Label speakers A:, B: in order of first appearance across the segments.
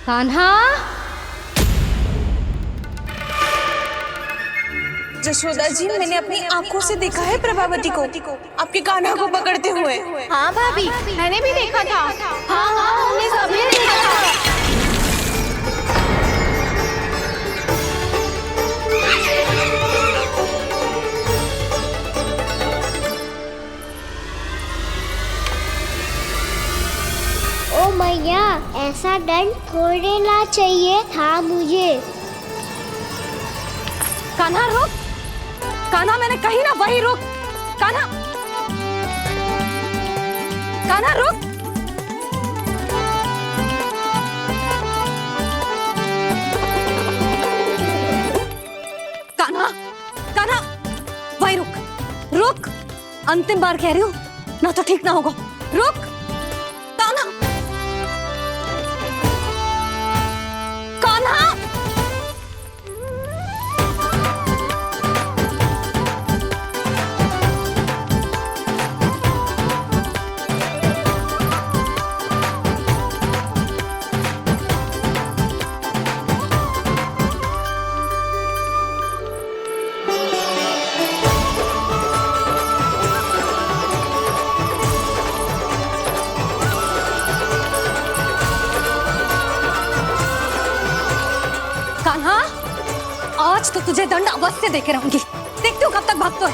A: कान्हा।
B: जशोदा जी, मैंने अपनी आंखों से देखा है प्रभावती को आपके कान्हा को पकड़ते हुए।
A: हाँ भाभी, मैंने भी देखा था। हाँ हाँ, हमने सबने देखा था।
C: ओ मैया, ऐसा दंड थोड़े ना चाहिए था मुझे।
A: कान्हा रुक, कान्हा मैंने कही ना वही रुक। कान्हा, कान्हा रुक। कान्हा, कान्हा वही रुक, रुक। अंतिम बार कह रही हूँ, ना तो ठीक ना होगा। रुक कान्हा, कान्हा। कान्हा, आज तो तुझे दंड अवश्य देके रहूंगी। देखती हूँ कब तक भागता है।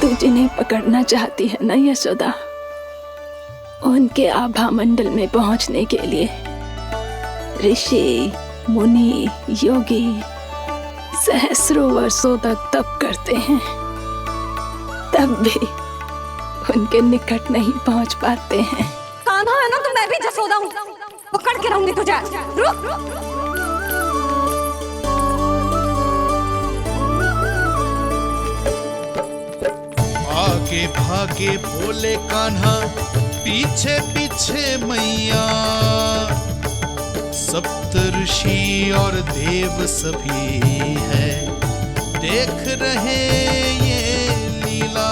D: तू जिन्हें पकड़ना चाहती है ना यशोदा, उनके आभा मंडल में पहुंचने के लिए ऋषि, मुनि, योगी सहस्रों वर्षों तक तप करते हैं, तब भी उनके निकट नहीं पहुंच पाते हैं।
A: कान्हा है ना, तो मैं भी जसोदा हूँ, पकड़ के रहूंगी तुझे। रुक।
E: आगे भागे बोले कान्हा, पीछे पीछे मैया। सप्त ऋषि और देव सभी है, देख रहे ये लीला।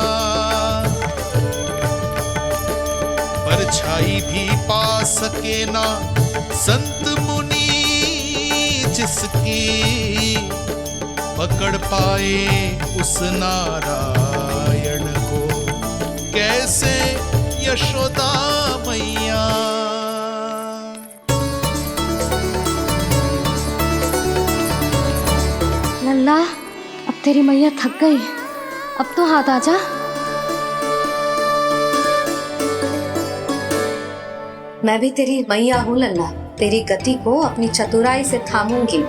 E: परछाई भी पा सके ना संत मुनि, जिसकी पकड़ पाए उस नारायण को, कैसे यशोदा मैया।
A: लल्ला, अब तेरी मैया थक गई, अब तो हाथ आजा।
F: मैं भी तेरी मैया हूँ लल्ला, तेरी गति को अपनी चतुराई से थामूंगी।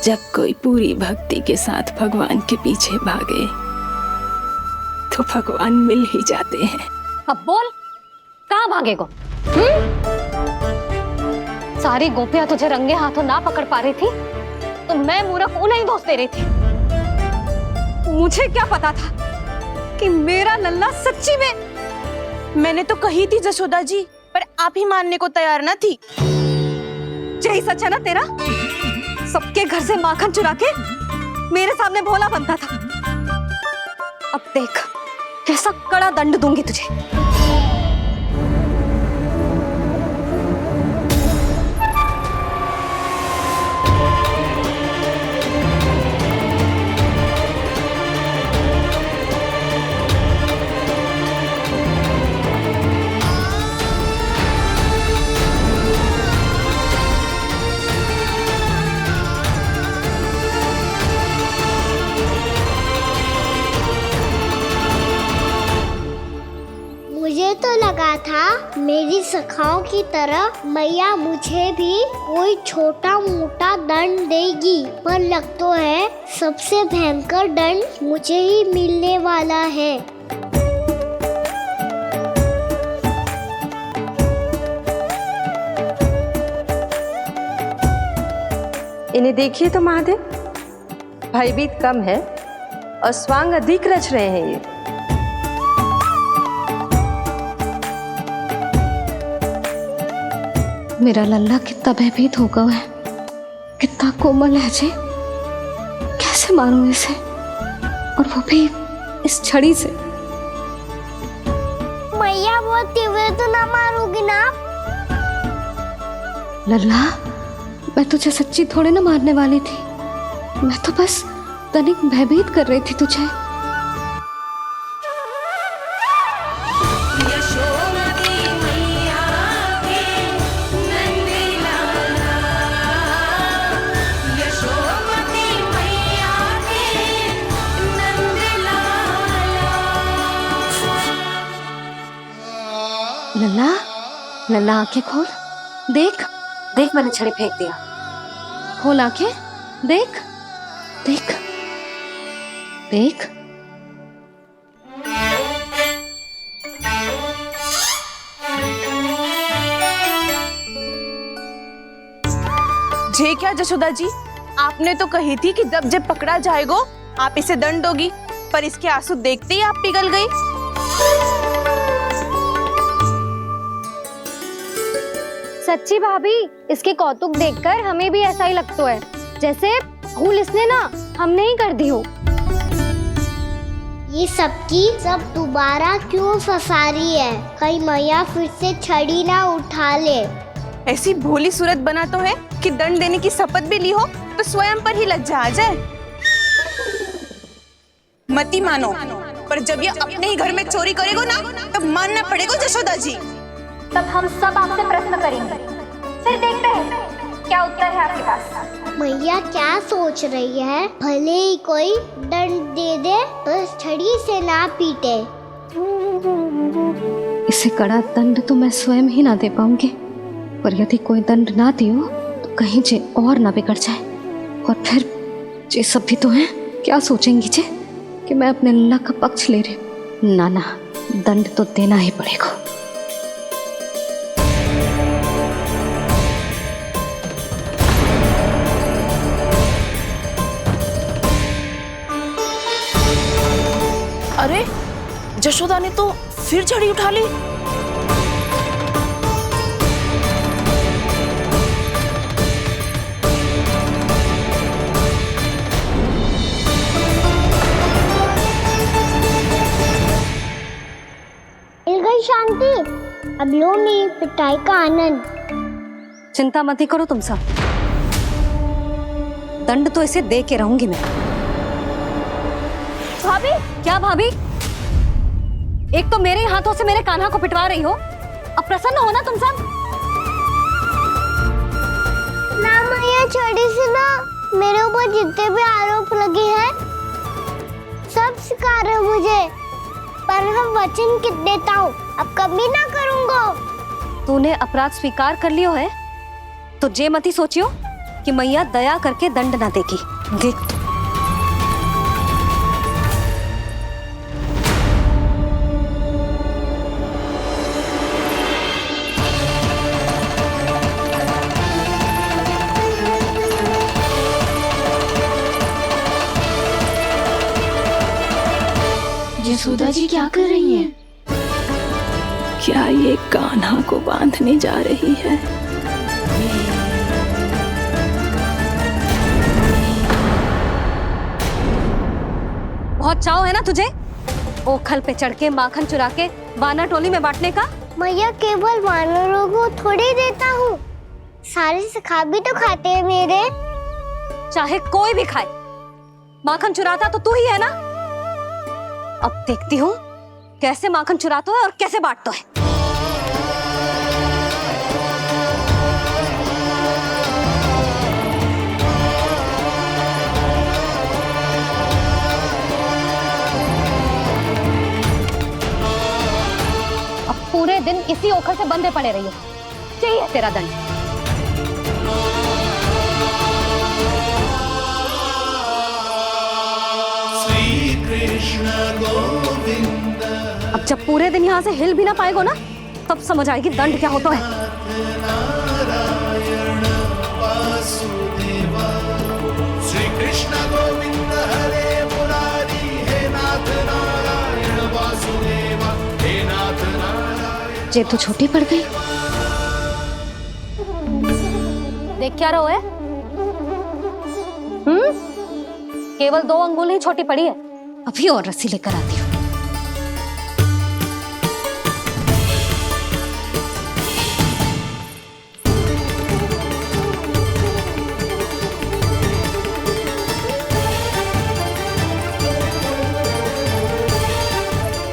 D: जब कोई पूरी भक्ति के साथ भगवान के पीछे भागे तो भगवान मिल ही जाते हैं।
A: अब बोल, कहाँ भागेगा? सारी गोपियां तुझे रंगे हाथों ना पकड़ पा रही थी, तो मैं मूर्ख उन्हें ही दोष दे रही थी। मुझे क्या पता था कि मेरा लल्ला सच्ची में।
B: मैंने तो कही थी जशोदा जी, पर आप ही मानने को तैयार ना थी।
A: यही सच है ना तेरा? सबके घर से माखन चुरा के मेरे सामने भोला बनता था। अब देख कैसा कड़ा दंड दूंगी तुझे।
C: मुझे तो लगा था मेरी सखाओं की तरह मैया मुझे भी कोई छोटा मोटा दंड देगी, पर लग तो है सबसे भयंकर दंड मुझे ही मिलने वाला है।
G: इन्हें देखिए तो महादेव, भयभीत कम है और स्वांग अधिक रच रहे हैं ये।
A: मेरा लल्ला कितना भयभीत होगा है, कितना कोमल है जी। कैसे मारूं इसे, और वो भी इस छड़ी से।
C: मैया बहुत तीव्र तो ना मारोगी ना?
A: लल्ला, मैं तुझे सच्ची थोड़े ना मारने वाली थी। मैं तो बस तनिक भयभीत कर रही थी तुझे। लल्ला, लल्ला आंखें खोल, देख
F: देख, मैंने छड़ी फेंक दिया।
A: खोल आंखें, देख देख देख।
B: जे क्या जशोदा जी, आपने तो कही थी कि जब पकड़ा जाएगा आप इसे दंड दोगी, पर इसके आंसू देखते ही आप पिघल गई।
A: सच्ची भाभी, इसके कौतुक देखकर हमें भी ऐसा ही लगता है, जैसे भूल इसने ना हमने ही कर दी हो।
C: ये सबकी सब दोबारा क्यों फंसा रही है? कहीं मैया फिर से छड़ी ना उठा ले।
B: ऐसी भोली सूरत बना तो है कि दंड देने की शपथ भी ली हो तो स्वयं पर ही लज्जा आ जाए। मती मानो, पर जब ये अपने ही घर में चोरी करेगा ना, तब मानना पड़ेगा जशोदा जी।
A: तब हम सब आपसे प्रश्न करेंगे, फिर देखते हैं क्या उत्तर है आपके पास।
C: मैया क्या सोच रही है? भले ही कोई दंड दे दे, बस छड़ी से ना पीटे।
A: इसे कड़ा दंड तो मैं स्वयं ही ना दे पाऊंगी, पर यदि कोई दंड ना दियो तो कहीं जे और ना बिगड़ जाए, और फिर जे सब भी तो हैं, क्या सोचेंगी जे कि मैं अपने लल्ला का पक्ष ले रही। ना ना, दंड तो देना ही पड़ेगा।
B: अरे, जशोदा ने तो फिर छड़ी उठा ली।
C: मिल गई शांति, अब लो मेरी पिटाई का आनंद।
F: चिंता मत ही करो तुम सब, दंड तो इसे दे के रहूंगी मैं।
A: भाभी,
F: क्या भाभी? एक तो मेरे हाथों से मेरे कान्हा को पिटवा रही हो, अब प्रसन्न हो ना तुम सब।
C: ना मैया, छड़ी से ना मेरे ऊपर जितने भी आरोप लगे हैं सब स्वीकार है मुझे, पर हम वचन कित देता हूँ, अब कभी ना करूँगा।
F: तूने अपराध स्वीकार कर लियो है तो जे मती सोचियो कि मैया दया करके दंड ना देगी। देख,
D: यशोदा जी क्या कर रही हैं? क्या ये कान्हा को बांधने जा रही है?
F: बहुत चाव है ना तुझे ओखल पे चढ़ के माखन चुरा के वानर टोली में बांटने का।
C: मैया, केवल वानरों को थोड़ी देता हूँ, सारे सखा भी तो खाते हैं मेरे।
F: चाहे कोई भी खाए, माखन चुराता तो तू ही है ना। अब देखती हूँ कैसे माखन चुराता है और कैसे बांटता है। अब पूरे दिन इसी ओखल से बंधे पड़े रहिए, चाहिए तेरा दंड। अब जब पूरे दिन यहाँ से हिल भी ना पाएगो ना, तब समझ आएगी दंड क्या होता है।
E: श्री कृष्ण गोविंद हरे मुरारी, हे नाथ नारायण वासुदेवा, हे नाथ नारायण।
A: जे तो छोटी पड़ गई, देख क्या रहो है? केवल 2 अंगुल ही छोटी पड़ी है। अभी और रस्सी लेकर आती हूँ।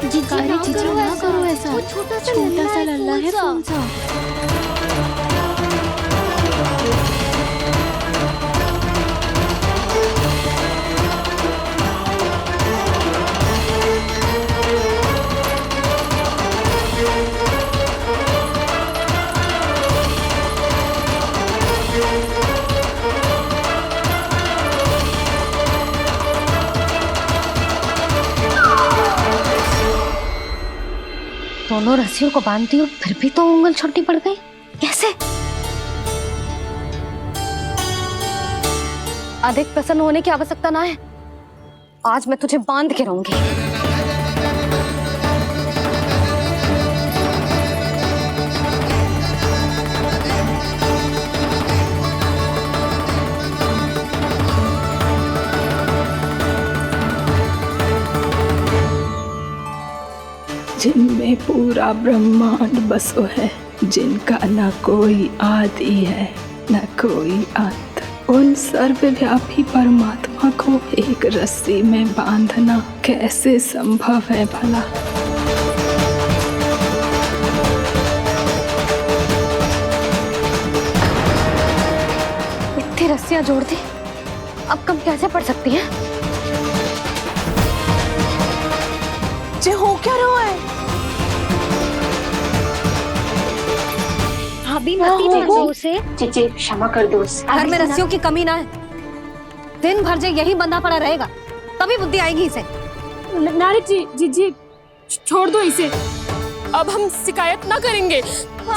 C: जीजी ना करो ऐसा। वो छोटा सा लल्ला है कौन सा?
A: दोनों रस्सियों को बांधती हूँ, फिर भी तो उंगल छोटी पड़ गई। कैसे? अधिक प्रसन्न होने की आवश्यकता ना है। आज मैं तुझे बांध के रहूंगी।
D: जिनमें पूरा ब्रह्मांड बसो है, जिनका न कोई आदि है न कोई अंत, उन सर्वव्यापी परमात्मा को एक रस्सी में बांधना कैसे संभव है भला?
A: इतनी रस्सियां जोड़ दी, अब कम कैसे पड़ सकती हैं?
B: जे हो क्या रहा है?
A: भाभी मती देखो उसे।
G: जीजी क्षमा कर दो उसे।
A: घर में रस्सियों की कमी ना है। दिन भर जे यही बंधा पड़ा रहेगा, तभी बुद्धि आएगी इसे।
H: नारी जी छोड़ दो इसे। अब हम शिकायत ना करेंगे।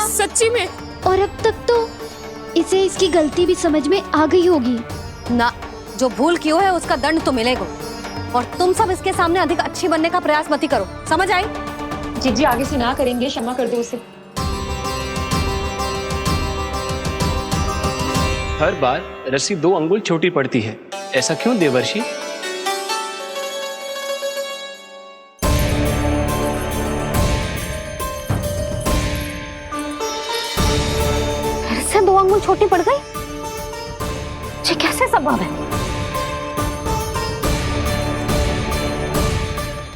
H: सच्ची में।
C: और अब तक तो इसे इसकी गलती भी समझ में आ गई होगी
A: ना। जो भूल की हो है उसका दंड तो मिलेगा। और तुम सब इसके सामने अधिक अच्छी बनने का प्रयास मत करो, समझ आई?
G: जीजी आगे से ना करेंगे, क्षमा कर दो उसे।
I: हर बार रस्सी 2 अंगुल छोटी पड़ती है, ऐसा क्यों देवर्षि?
A: फिर से 2 अंगुल छोटी पड़ गई? ये कैसे संभव है?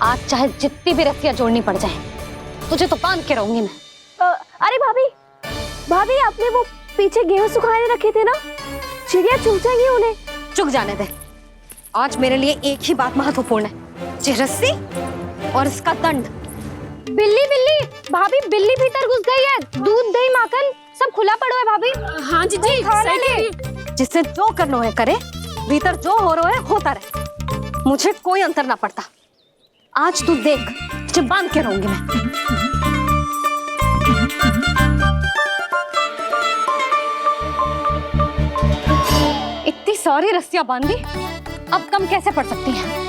A: आज चाहे जितनी भी रस्सियां जोड़नी पड़ जाए, तुझे तो बांध के रहूंगी मैं।
B: अरे भाभी आपने वो पीछे गेहूं सुखाने रखे थे ना, चिड़िया चुग जाएंगी उन्हें।
A: चुक जाने दे। आज मेरे लिए एक ही बात महत्वपूर्ण है, ये रस्सी और इसका दंड।
B: बिल्ली भाभी, बिल्ली भीतर घुस गई है। दूध दही माखन सब खुला पड़ा है भाभी।
H: हाँ जीजी सही कह रही है।
A: जिससे जो करना है करे, भीतर जो हो रहा है होता रहे, मुझे कोई अंतर ना पड़ता। आज तू देख, तुझे बांध के रहूंगी मैं। इतनी सारी रस्सियां बांधी, अब कम कैसे पड़ सकती हैं?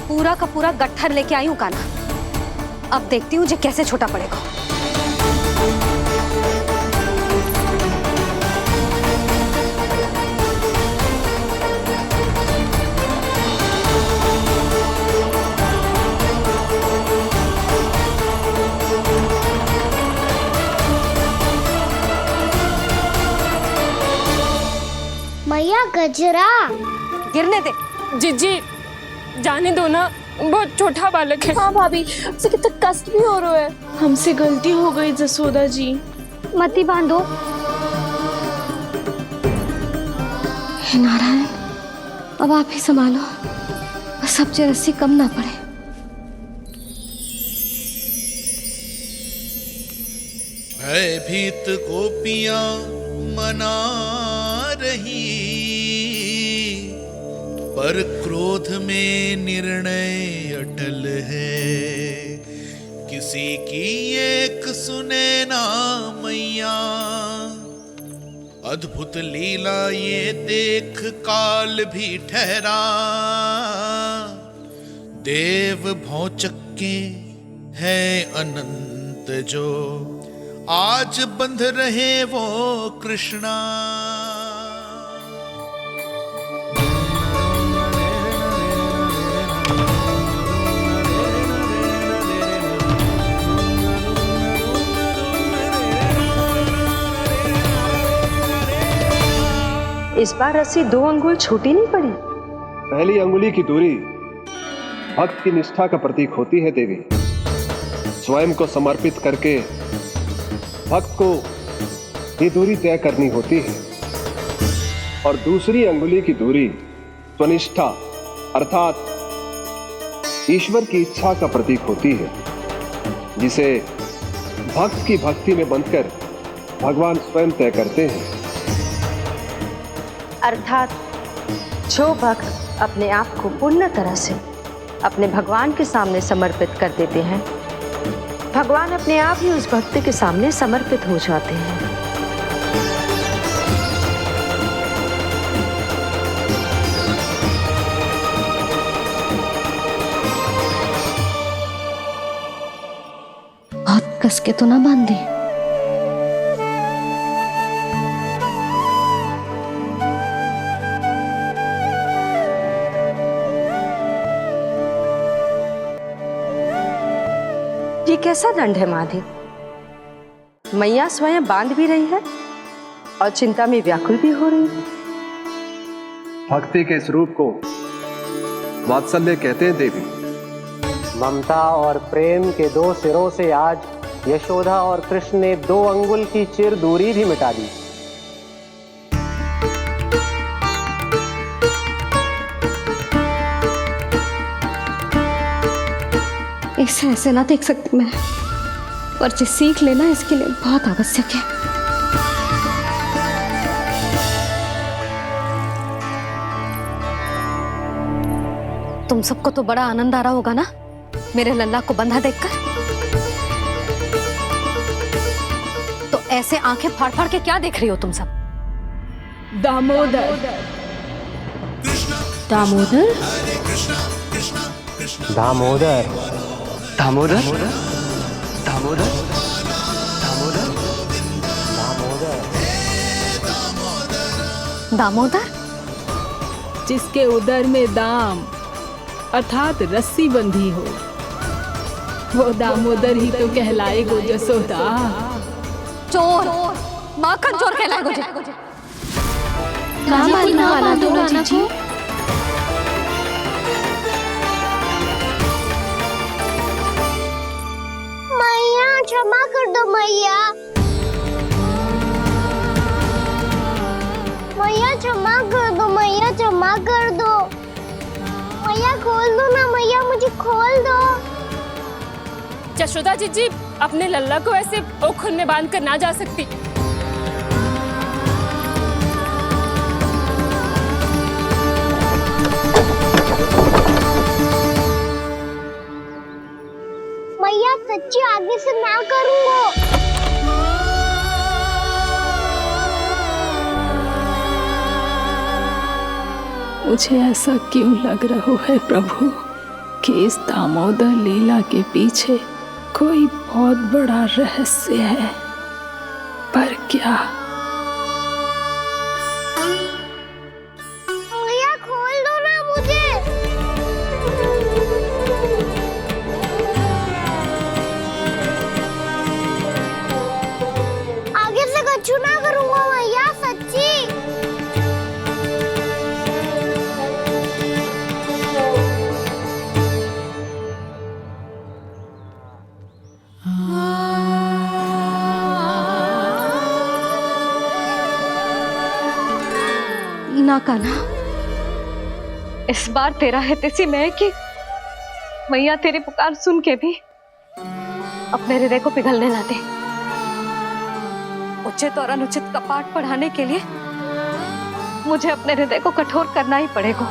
A: पूरा का पूरा गट्ठर लेके आई हूँ कान्हा। अब देखती हूँ जे कैसे छोटा पड़ेगा।
C: मैया गजरा
A: गिरने दे।
H: जीजी जाने दो ना, बहुत छोटा बालक है।
B: हाँ भाभी, उसे कितना कष्ट भी हो रहा है। हमसे गलती हो गई जसोदा जी।
A: मती बांधो। हे नारायण, अब आप ही संभालो, बस अब जे रस्सी कम ना पड़े।
E: भयभीत गोपियां मना रही, पर क्रोध में निर्णय अटल है, किसी की एक सुने ना मैया। अद्भुत लीला ये देख काल भी ठहरा, देव भौचक्के है अनंत जो, आज बंध रहे वो कृष्णा।
J: इस बार रस्सी 2 अंगुल छोटी नहीं पड़ी।
K: पहली अंगुली की दूरी भक्त की निष्ठा का प्रतीक होती है देवी। स्वयं को समर्पित करके भक्त को ये दूरी तय करनी होती है। और दूसरी अंगुली की दूरी स्वनिष्ठा अर्थात ईश्वर की इच्छा का प्रतीक होती है, जिसे भक्त की भक्ति में बंधकर भगवान स्वयं तय करते हैं।
J: अर्थात जो भक्त अपने आप को पूर्ण तरह से अपने भगवान के सामने समर्पित कर देते हैं, भगवान अपने आप ही उस भक्त के सामने समर्पित हो जाते हैं।
A: बहुत कस के तो ना बांधी।
J: ये कैसा दंड है माधे? मैया स्वयं बांध भी रही है और चिंता में व्याकुल भी हो रही है।
K: भक्ति के स्वरूप को वात्सल्य कहते हैं देवी।
L: ममता और प्रेम के 2 सिरों से आज यशोदा और कृष्ण ने 2 अंगुल की चिर दूरी भी मिटा दी।
A: इसे ऐसे ना देख सकती मैं, पर जो सीख लेना इसके लिए बहुत आवश्यक है। तुम सबको तो बड़ा आनंद आ रहा होगा ना मेरे लल्ला को बंधा देखकर। तो ऐसे आंखें फाड़ फाड़ के क्या देख रही हो तुम सब?
D: दामोदर
A: दामोदर
L: दामोदर
I: दामोदर दामोदर दामोदर
A: दामोदर
D: जिसके उदर में दाम अर्थात रस्सी बंधी हो, वो दामोदर ही तो कहलाएगो जसोदा।
A: चोर माखन चोर कहलाएगो जे।
C: कहाँ मारना वाला दो जीजी? मैया क्षमा कर दो मैया। मैया क्षमा कर दो, मैया क्षमा कर दो। मैया खोल दो ना मैया, मुझे खोल दो।
H: यशोदा जीजी अपने लल्ला को ऐसे ओखल में बांध कर ना जा सकती।
C: मैया सच्ची आगे से ना करूंगा।
D: मुझे ऐसा क्यों लग रहा है प्रभु कि इस दामोदर लीला के पीछे कोई बहुत बड़ा रहस्य है, पर क्या?
C: मैया खोल दो ना मुझे। आगे से कछु ना करूंगा मैया, सच्ची।
A: ना कान्हा, इस बार तेरा है तेसी मैं कि मैया तेरी पुकार सुन के भी अपने हृदय को पिघलने ना दे। उचित और अनुचित का पाठ पढ़ाने के लिए मुझे अपने हृदय को कठोर करना ही पड़ेगा।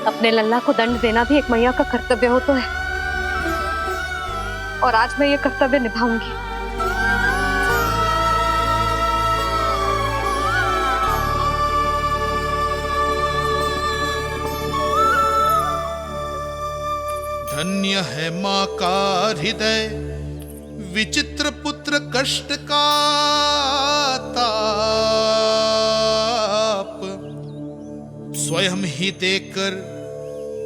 F: अपने लल्ला को दंड देना भी एक मैया का कर्तव्य हो तो है, और आज मैं ये कर्तव्य निभाऊंगी।
E: धन्य है माँ का हृदय, विचित्र पुत्र कष्ट का ताप, स्वयं ही देकर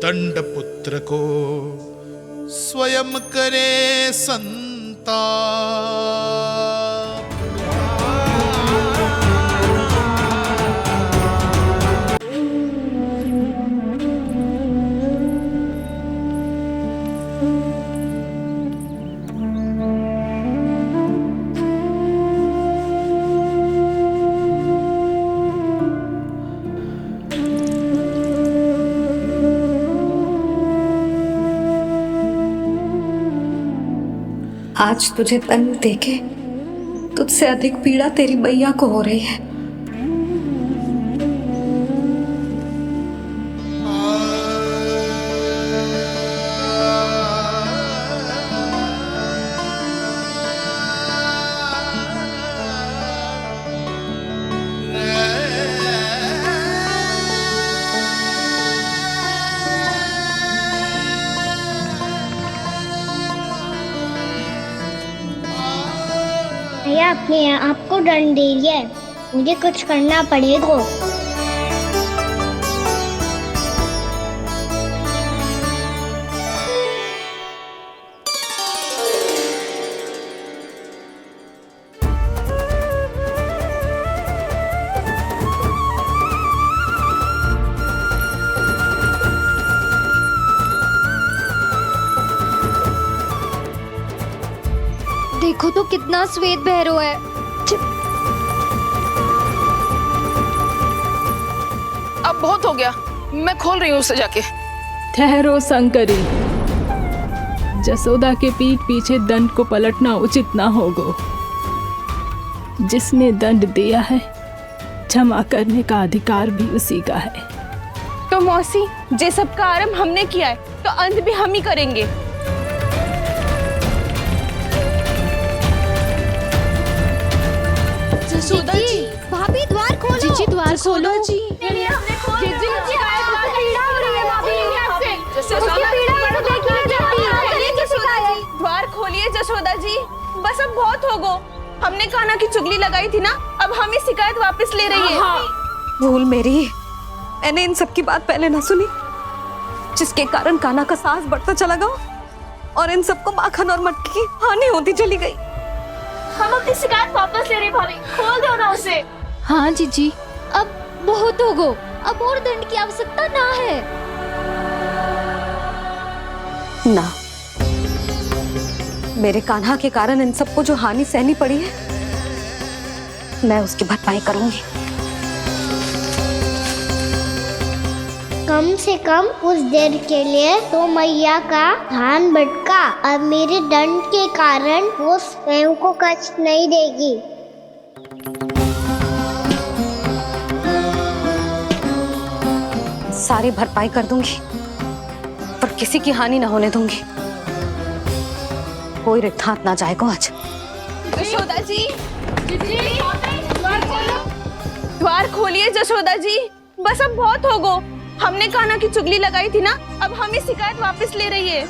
E: दंड पुत्र को स्वयं करे संताप।
F: आज तुझे दंड देके तुझसे अधिक पीड़ा तेरी मैया को हो रही है।
C: भैया अपने आपको दंड दे रही है, मुझे कुछ करना पड़ेगा।
A: देखो तो कितना श्वेत भैरव है।
B: अब बहुत हो गया, मैं खोल रही हूँ उसे जाके।
D: ठहरो शंकरी, जसोदा के पीठ पीछे दंड को पलटना उचित ना होगा। जिसने दंड दिया है क्षमा करने का अधिकार भी उसी का है।
B: तो मौसी, जे सब का आरंभ हमने किया है तो अंत भी हम ही करेंगे।
C: जसोदा जी, भाभी द्वार खोलो।
H: जीजी द्वार खोलो।
C: जी
B: द्वार खोलिए जसोदा जी, बस अब बहुत हो गो। हमने कान्हा की चुगली लगाई थी ना, अब हम ही शिकायत वापस ले रही है।
F: भूल मेरी, मैंने इन सब की बात पहले ना सुनी, जिसके कारण कान्हा का साहस बढ़ता चला गया और इन सबको माखन और मटकी की हानि होती चली गई।
H: हम अपनी शिकायत वापस ले रहे भाभी, खोल दो ना उसे।
A: हाँ जीजी, अब बहुत हो गो, अब और दंड की आवश्यकता ना है।
F: ना, मेरे कान्हा के कारण इन सबको जो हानि सहनी पड़ी है, मैं उसकी भरपाई करूंगी।
C: कम से कम कुछ देर के लिए तो मैया का ध्यान भटका, अब मेरे दंड के कारण वो स्वयं को कष्ट नहीं देगी।
F: सारी भरपाई कर दूंगी, पर किसी की हानि ना होने दूंगी। कोई रिक्त हाथ ना जाएगा आज।
B: जसोदा जी, द्वार खोलिए जसोदा जी, बस अब बहुत हो गो। हमने कान्हा की चुगली लगाई थी ना, अब हम ही शिकायत वापस ले रही है।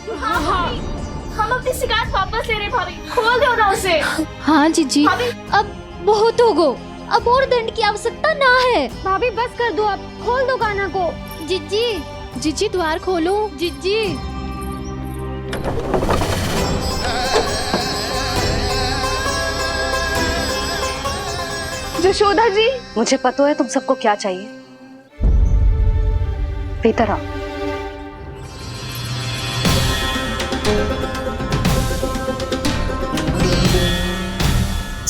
H: हम अपनी शिकायत वापस ले रहे भाभी, खोल दो ना उसे।
A: हाँ जीजी, अब बहुत हो गो, अब और दंड की आवश्यकता ना है। भाभी बस कर दो, अब खोल दो कान्हा को। जीजी,
H: जीजी द्वार खोलो।
A: जीजी।
B: जशोदा जी,
F: मुझे पता है तुम सबको क्या चाहिए। भीतर आओ।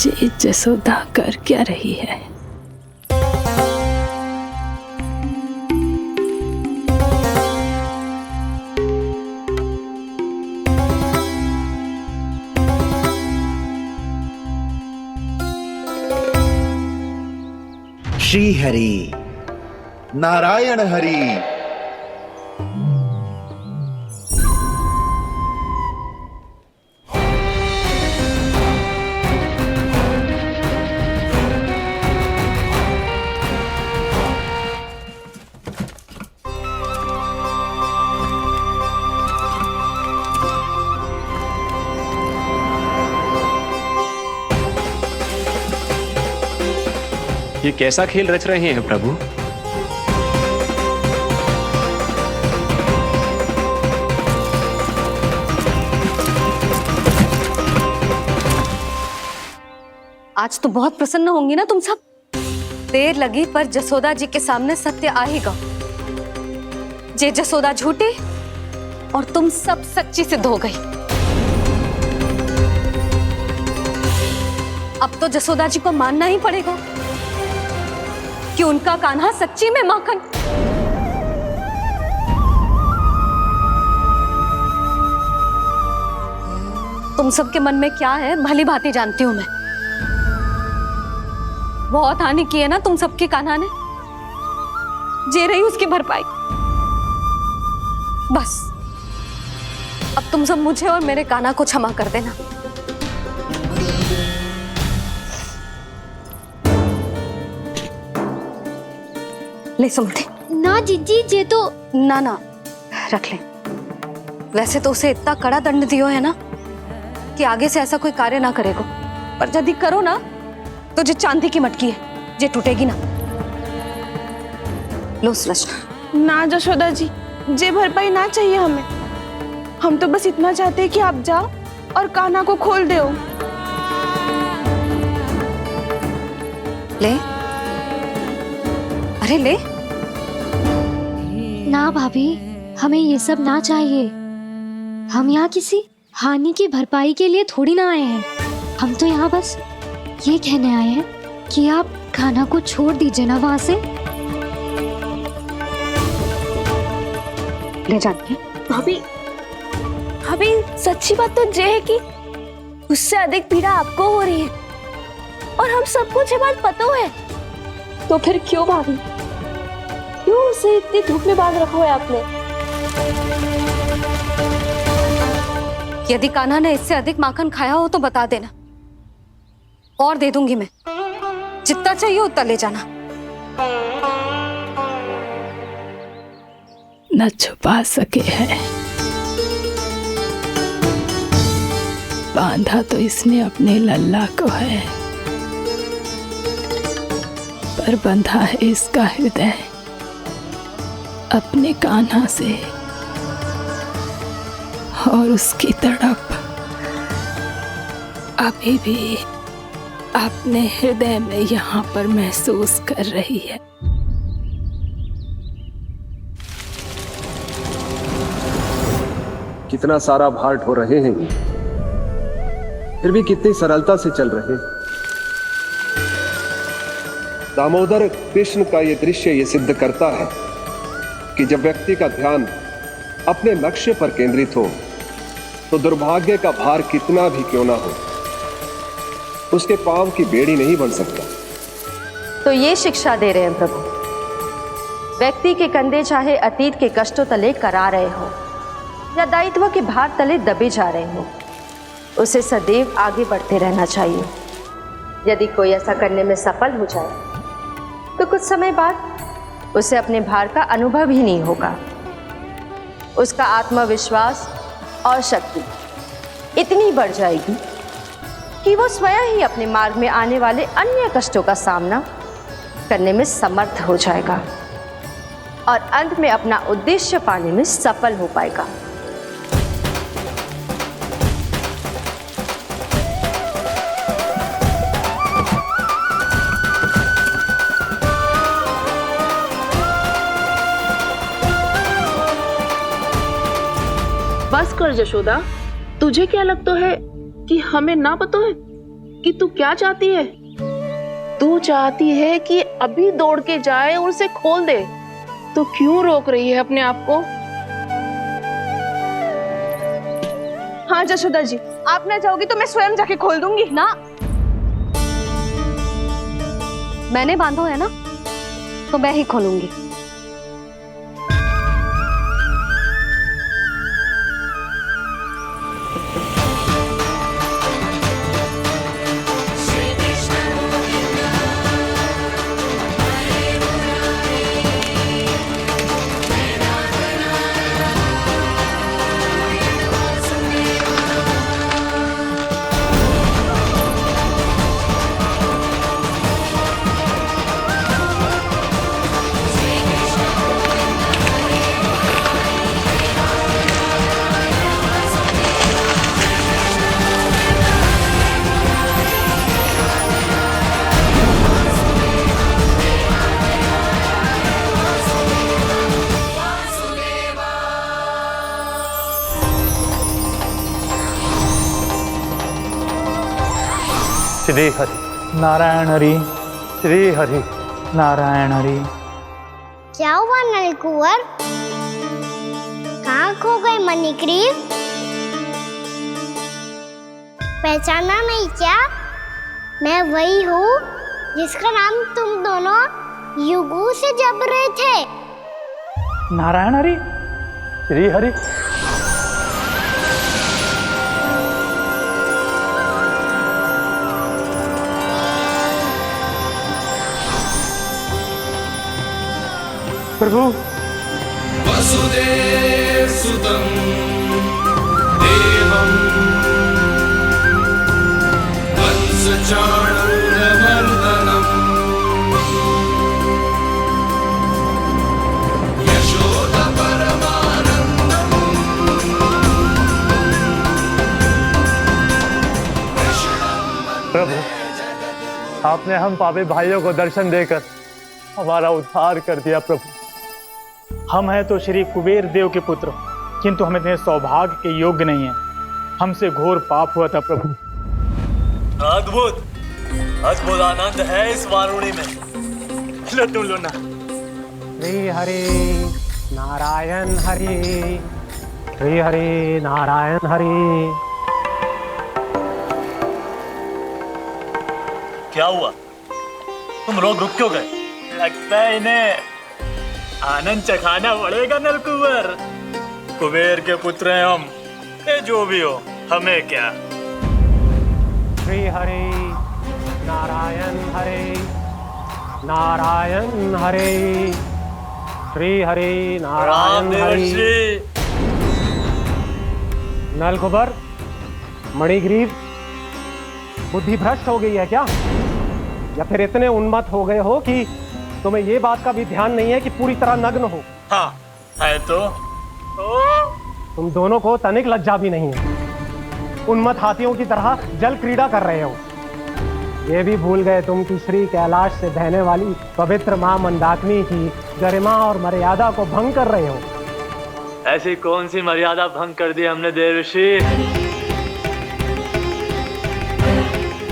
D: ये जसोदा कर क्या रही है?
M: श्री हरि, नारायण हरि,
I: ये कैसा खेल रच रहे हैं प्रभु?
F: आज तो बहुत प्रसन्न होंगी ना तुम सब। देर लगी पर जसोदा जी के सामने सत्य आएगा। जे जसोदा झूठी और तुम सब सच्ची सिद्ध हो गई। अब तो जसोदा जी को मानना ही पड़ेगा कि उनका कान्हा सच्ची में माखन। तुम सबके मन में क्या है भली भांति जानती हूं मैं। बहुत हानि की है ना तुम सबके कान्हा ने, जे रही उसकी भरपाई। बस अब तुम सब मुझे और मेरे कान्हा को क्षमा कर देना। ले सुमति।
C: ना जीजी, जे तो
F: ना ना रख ले। वैसे तो उसे इतना कड़ा दंड दियो है ना कि आगे से ऐसा कोई कार्य ना करेगा, पर यदि करो ना तो जो चांदी की मटकी है जे टूटेगी ना। लो सृष्टि।
B: ना जशोदा जी, जे भरपाई ना चाहिए हमें। हम तो बस इतना चाहते हैं कि आप जाओ और कान्हा को खोल दो।
F: ले, अरे ले।
C: ना भाभी, हमें ये सब ना चाहिए। हम यहाँ किसी हानि की भरपाई के लिए थोड़ी ना आए हैं। हम तो यहाँ बस ये कहने आए हैं कि आप कान्हा को छोड़ दीजिए ना वहां से।
F: ले जाती
H: भाभी, भाभी सच्ची बात तो ये है कि उससे अधिक पीड़ा आपको हो रही है और हम सबको ये बात पता है। तो फिर क्यों भाभी, क्यों उसे इतनी धूप में बांध रखा है आपने?
F: यदि कान्हा ने इससे अधिक माखन खाया हो तो बता देना, और दे दूंगी मैं। जितना चाहिए उतना ले जाना।
D: न छुपा सके हैं, बांधा तो इसने अपने लल्ला को है, पर बंधा है इसका हृदय अपने कान्हा से। और उसकी तड़प अभी भी अपने हृदय में यहाँ पर महसूस कर रही है।
K: कितना सारा भार ढो रहे हैं, फिर भी कितनी सरलता से चल रहे हैं। दामोदर कृष्ण का यह दृश्य ये सिद्ध करता है कि जब व्यक्ति का ध्यान अपने लक्ष्य पर केंद्रित हो तो दुर्भाग्य का भार कितना भी क्यों ना हो, उसके पांव की बेड़ी नहीं बन सकता।
J: तो ये शिक्षा दे रहे हैं प्रभु। व्यक्ति के कंधे चाहे अतीत के कष्टों तले करा रहे हो या दायित्व के भार तले दबे जा रहे हो, उसे सदैव आगे बढ़ते रहना चाहिए। यदि कोई ऐसा करने में सफल हो जाए तो कुछ समय बाद उसे अपने भार का अनुभव ही नहीं होगा। उसका आत्मविश्वास और शक्ति इतनी बढ़ जाएगी कि वो स्वयं ही अपने मार्ग में आने वाले अन्य कष्टों का सामना करने में समर्थ हो जाएगा और अंत में अपना उद्देश्य पाने में सफल हो पाएगा।
B: बस कर जशोदा, तुझे क्या लगता है कि हमें ना पता है कि तू क्या चाहती है? तू चाहती है कि अभी दौड़ के जाए और उसे खोल दे, तो क्यों रोक रही है अपने आप को? हाँ जशोदा जी, आप ना जाओगी तो मैं स्वयं जाके खोल दूंगी।
F: ना, मैंने बांधो है ना, तो मैं ही खोलूंगी।
M: श्री हरि नारायण हरि, श्री हरि नारायण हरि।
C: क्या हुआ नलकुंवर? कहाँ खो गए मणिग्रीव? पहचाना नहीं क्या? मैं वही हूँ जिसका नाम तुम दोनों युगों से जप रहे थे।
M: नारायण हरि, श्री हरि। प्रभु
E: वसुदेव सुतं देवं कंसचाणूरमर्दनम् यशोदा परमानंदम्
M: प्रभु, आपने हम पापी भाइयों को दर्शन देकर हमारा उद्धार कर दिया। प्रभु, हम हैं तो श्री कुबेर देव के पुत्र, किंतु हम इतने सौभाग्य के योग्य नहीं हैं। हमसे घोर पाप हुआ था प्रभु।
N: अद्भुत अद्भुत आनंद है इस वारुणी में। लो तुम लो ना।
L: श्री हरि नारायण हरि, श्री हरि नारायण हरि।
N: क्या हुआ? तुम लोग रुक क्यों गए? लगता है इन्हें आनंद चखाना पड़ेगा नलकुंवर। कुबेर के पुत्र हैं हम, ये जो भी हो हमें क्या।
L: श्री हरि नारायण हरि, नारायण हरि, श्री हरि नारायण हरि। नलकुबर, मणिग्रीव, बुद्धि भ्रष्ट हो गई है क्या? या फिर इतने उन्मत्त हो गए हो कि तुम्हें ये बात का भी ध्यान नहीं है कि पूरी तरह नग्न हो?
N: हाँ है तो।
L: तुम दोनों को तनिक लज्जा भी नहीं है। उन्मत्त हाथियों की तरह जल क्रीड़ा कर रहे हो। ये भी भूल गए तुम कि श्री कैलाश से बहने वाली पवित्र मां मंदाकिनी की गरिमा और मर्यादा को भंग कर रहे हो।
N: ऐसी कौन सी मर्यादा भंग कर दी हमने देवर्षि?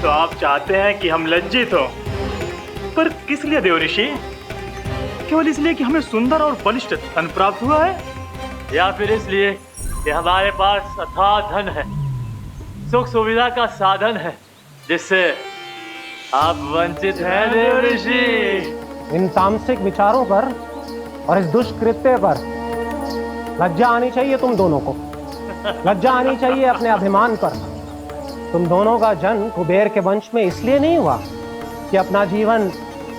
N: तो आप चाहते हैं कि हम लज्जित हो, पर किस लिए देवर्षि? केवल इसलिए कि हमें सुंदर और बलिष्ठ धन प्राप्त हुआ है, या फिर इसलिए कि हमारे पास अथाह धन है, सुख सुविधा का साधन है, जिससे आप वंचित हैं देवर्षि?
L: इन तामसिक विचारों पर और इस दुष्कृत्य पर लज्जा आनी चाहिए तुम दोनों को। लज्जा आनी चाहिए अपने अभिमान पर। तुम दोनों का जन्म कुबेर के वंश में इसलिए नहीं हुआ कि अपना जीवन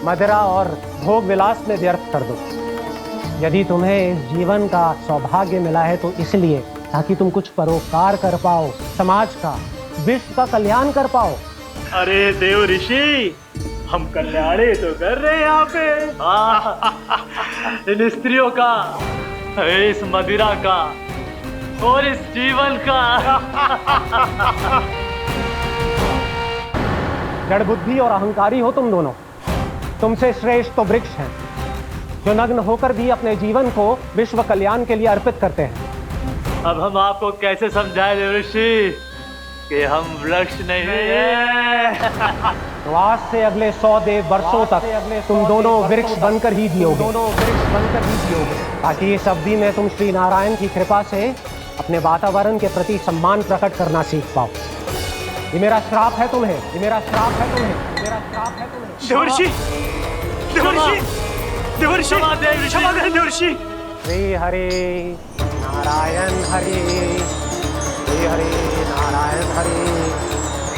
L: मदिरा और भोग विलास में व्यर्थ कर दो। यदि तुम्हें इस जीवन का सौभाग्य मिला है तो इसलिए ताकि तुम कुछ परोपकार कर पाओ, समाज का, विश्व का कल्याण कर पाओ।
N: अरे देव ऋषि, हम कल्याणी तो कर रहे हैं यहाँ पे। इन स्त्रियों का, इस मदिरा का और इस जीवन का।
L: जड़ बुद्धि और अहंकारी हो तुम दोनों। तुमसे श्रेष्ठ तो वृक्ष हैं, जो नग्न होकर भी अपने जीवन को विश्व कल्याण के लिए अर्पित करते हैं।
N: अब हम आपको कैसे समझाएं देवर्षि कि हम वृक्ष नहीं हैं?
L: तो आज से अगले 100 देव वर्षों तक तुम दोनों वृक्ष बनकर ही जियोगे। ताकि इस अवधि में तुम श्री नारायण की कृपा से अपने वातावरण के प्रति सम्मान प्रकट करना सीख पाओ। ये मेरा श्राप है तुम्हें, ये मेरा श्राप है तुम्हें, मेरा श्राप है तुम्हें।
N: देवर्षि, देवर्षि, देवर्षि, क्षमा करें देवर्षि।
L: श्री हरि नारायण हरि, श्री हरि नारायण हरि।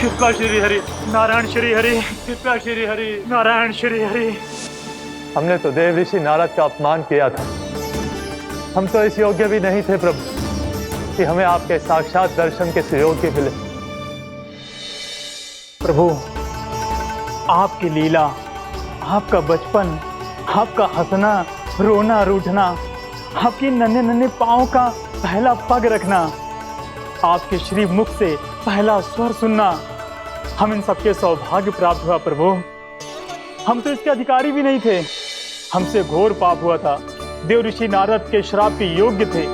N: कृपा श्री हरि नारायण, श्री हरि कृपा, श्री हरि नारायण, श्री हरि।
M: हमने तो देव ऋषि नारद का अपमान किया था। हम तो इस योग्य भी नहीं थे प्रभु कि हमें आपके साक्षात दर्शन के सुयोग्य मिले।
N: प्रभु, आपकी लीला, आपका बचपन, आपका हंसना, रोना, रूठना, आपकी नन्हे नन्हे पाँव का पहला पग रखना, आपके श्री मुख से पहला स्वर सुनना, हम इन सबके सौभाग्य प्राप्त हुआ प्रभु। हम तो इसके अधिकारी भी नहीं थे। हमसे घोर पाप हुआ था, देव ऋषि नारद के श्राप के योग्य थे।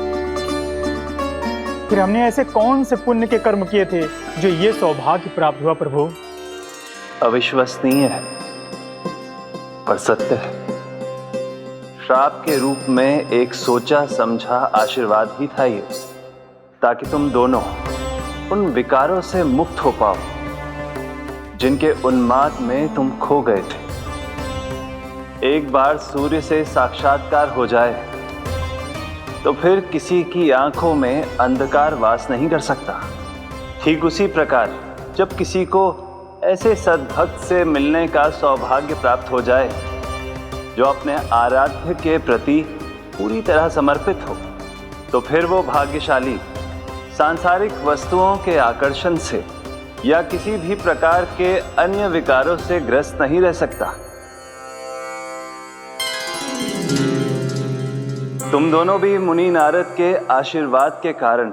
N: फिर हमने ऐसे कौन से पुण्य के कर्म किए थे जो ये सौभाग्य प्राप्त हुआ प्रभु?
O: अविश्वसनीय है पर सत्य है। श्राप के रूप में एक सोचा समझा आशीर्वाद ही था ये, ताकि तुम दोनों उन विकारों से मुक्त हो पाओ जिनके उन्माद में तुम खो गए थे। एक बार सूर्य से साक्षात्कार हो जाए तो फिर किसी की आंखों में अंधकार वास नहीं कर सकता। ठीक उसी प्रकार जब किसी को ऐसे सद्भक्त से मिलने का सौभाग्य प्राप्त हो जाए जो अपने आराध्य के प्रति पूरी तरह समर्पित हो, तो फिर वो भाग्यशाली सांसारिक वस्तुओं के आकर्षण से या किसी भी प्रकार के अन्य विकारों से ग्रस्त नहीं रह सकता। तुम दोनों भी मुनि नारद के आशीर्वाद के कारण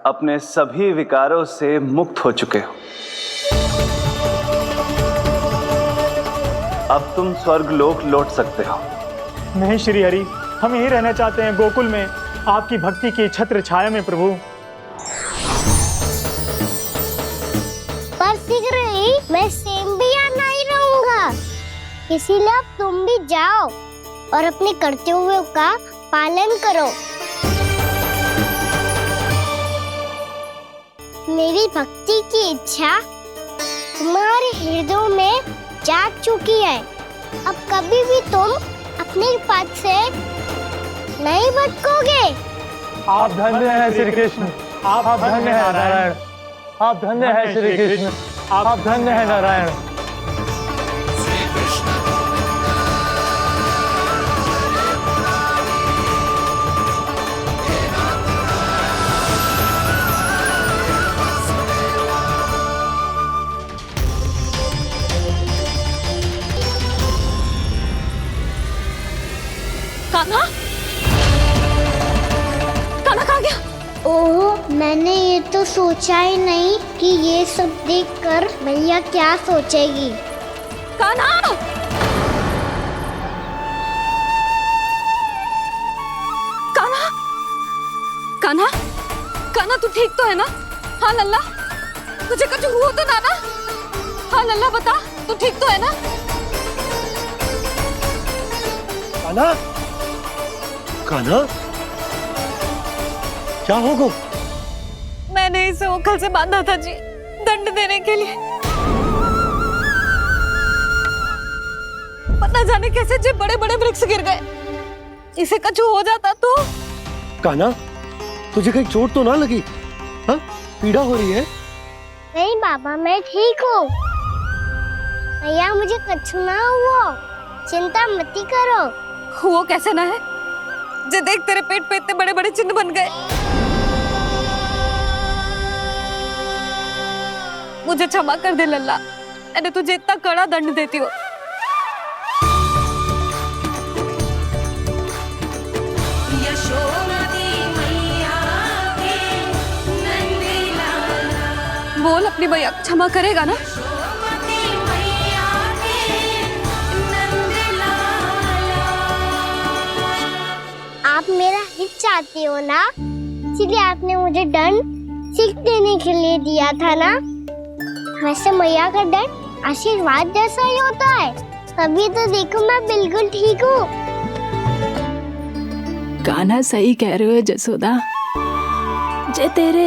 O: अपने सभी विकारों से मुक्त हो चुके हो। अब तुम स्वर्गलोक लौट सकते हो।
N: नहीं श्री हरि, हम यहीं रहना चाहते हैं, गोकुल में आपकी भक्ति की छत्र छाया में प्रभु।
C: पर शीघ्र ही मैं सेम्बिया नहीं रहूंगा, इसीलिए अब तुम भी जाओ और अपने कर्तव्यों का पालन करो। मेरी भक्ति की इच्छा तुम्हारे हृदय में जाग चुकी है। अब कभी भी तुम अपने पथ से नहीं भटकोगे।
N: आप धन्य हैं श्री कृष्ण, आप धन्य हैं नारायण, आप धन्य हैं श्री कृष्ण, आप धन्य हैं नारायण।
A: कान्हा, कान्हा कहाँ गया?
C: ओह, मैंने ये तो सोचा ही नहीं कि ये सब देखकर मैया क्या सोचेगी।
A: कान्हा! कान्हा! कान्हा! कान्हा तू ठीक तो है ना? हाँ लल्ला, तुझे कुछ हुआ तो ना? हाँ लल्ला बता, तू ठीक तो है ना?
L: कान्हा, कान्हा, क्या होगा?
A: मैंने इसे ओखल से बांधा था जी, दंड देने के लिए। पता जाने कैसे जो बड़े बड़े वृक्ष गिर गए। इसे कुछ हो जाता तो?
L: कान्हा, तुझे कहीं चोट तो ना लगी? हाँ, पीड़ा हो रही है?
C: नहीं बाबा, मैं ठीक हूँ। भैया मुझे कुछ ना हुआ, चिंता मत करो।
A: वो कैसे ना है? जे देख तेरे पेट पे इतने बड़े बड़े चिन्ह बन गए। मुझे क्षमा कर दे लल्ला, मैंने तुझे इतना कड़ा दंड देती हो। बोल अपनी भैया क्षमा करेगा ना?
C: आप मेरा हित चाहते हो ना, इसलिए आपने मुझे दंड सीख देने के लिए दिया था ना। वैसे मैया का दंड आशीर्वाद जैसा ही होता है, तभी तो देखो मैं बिल्कुल ठीक हूँ।
D: कान्हा सही कह रहे हो जसोदा, जे तेरे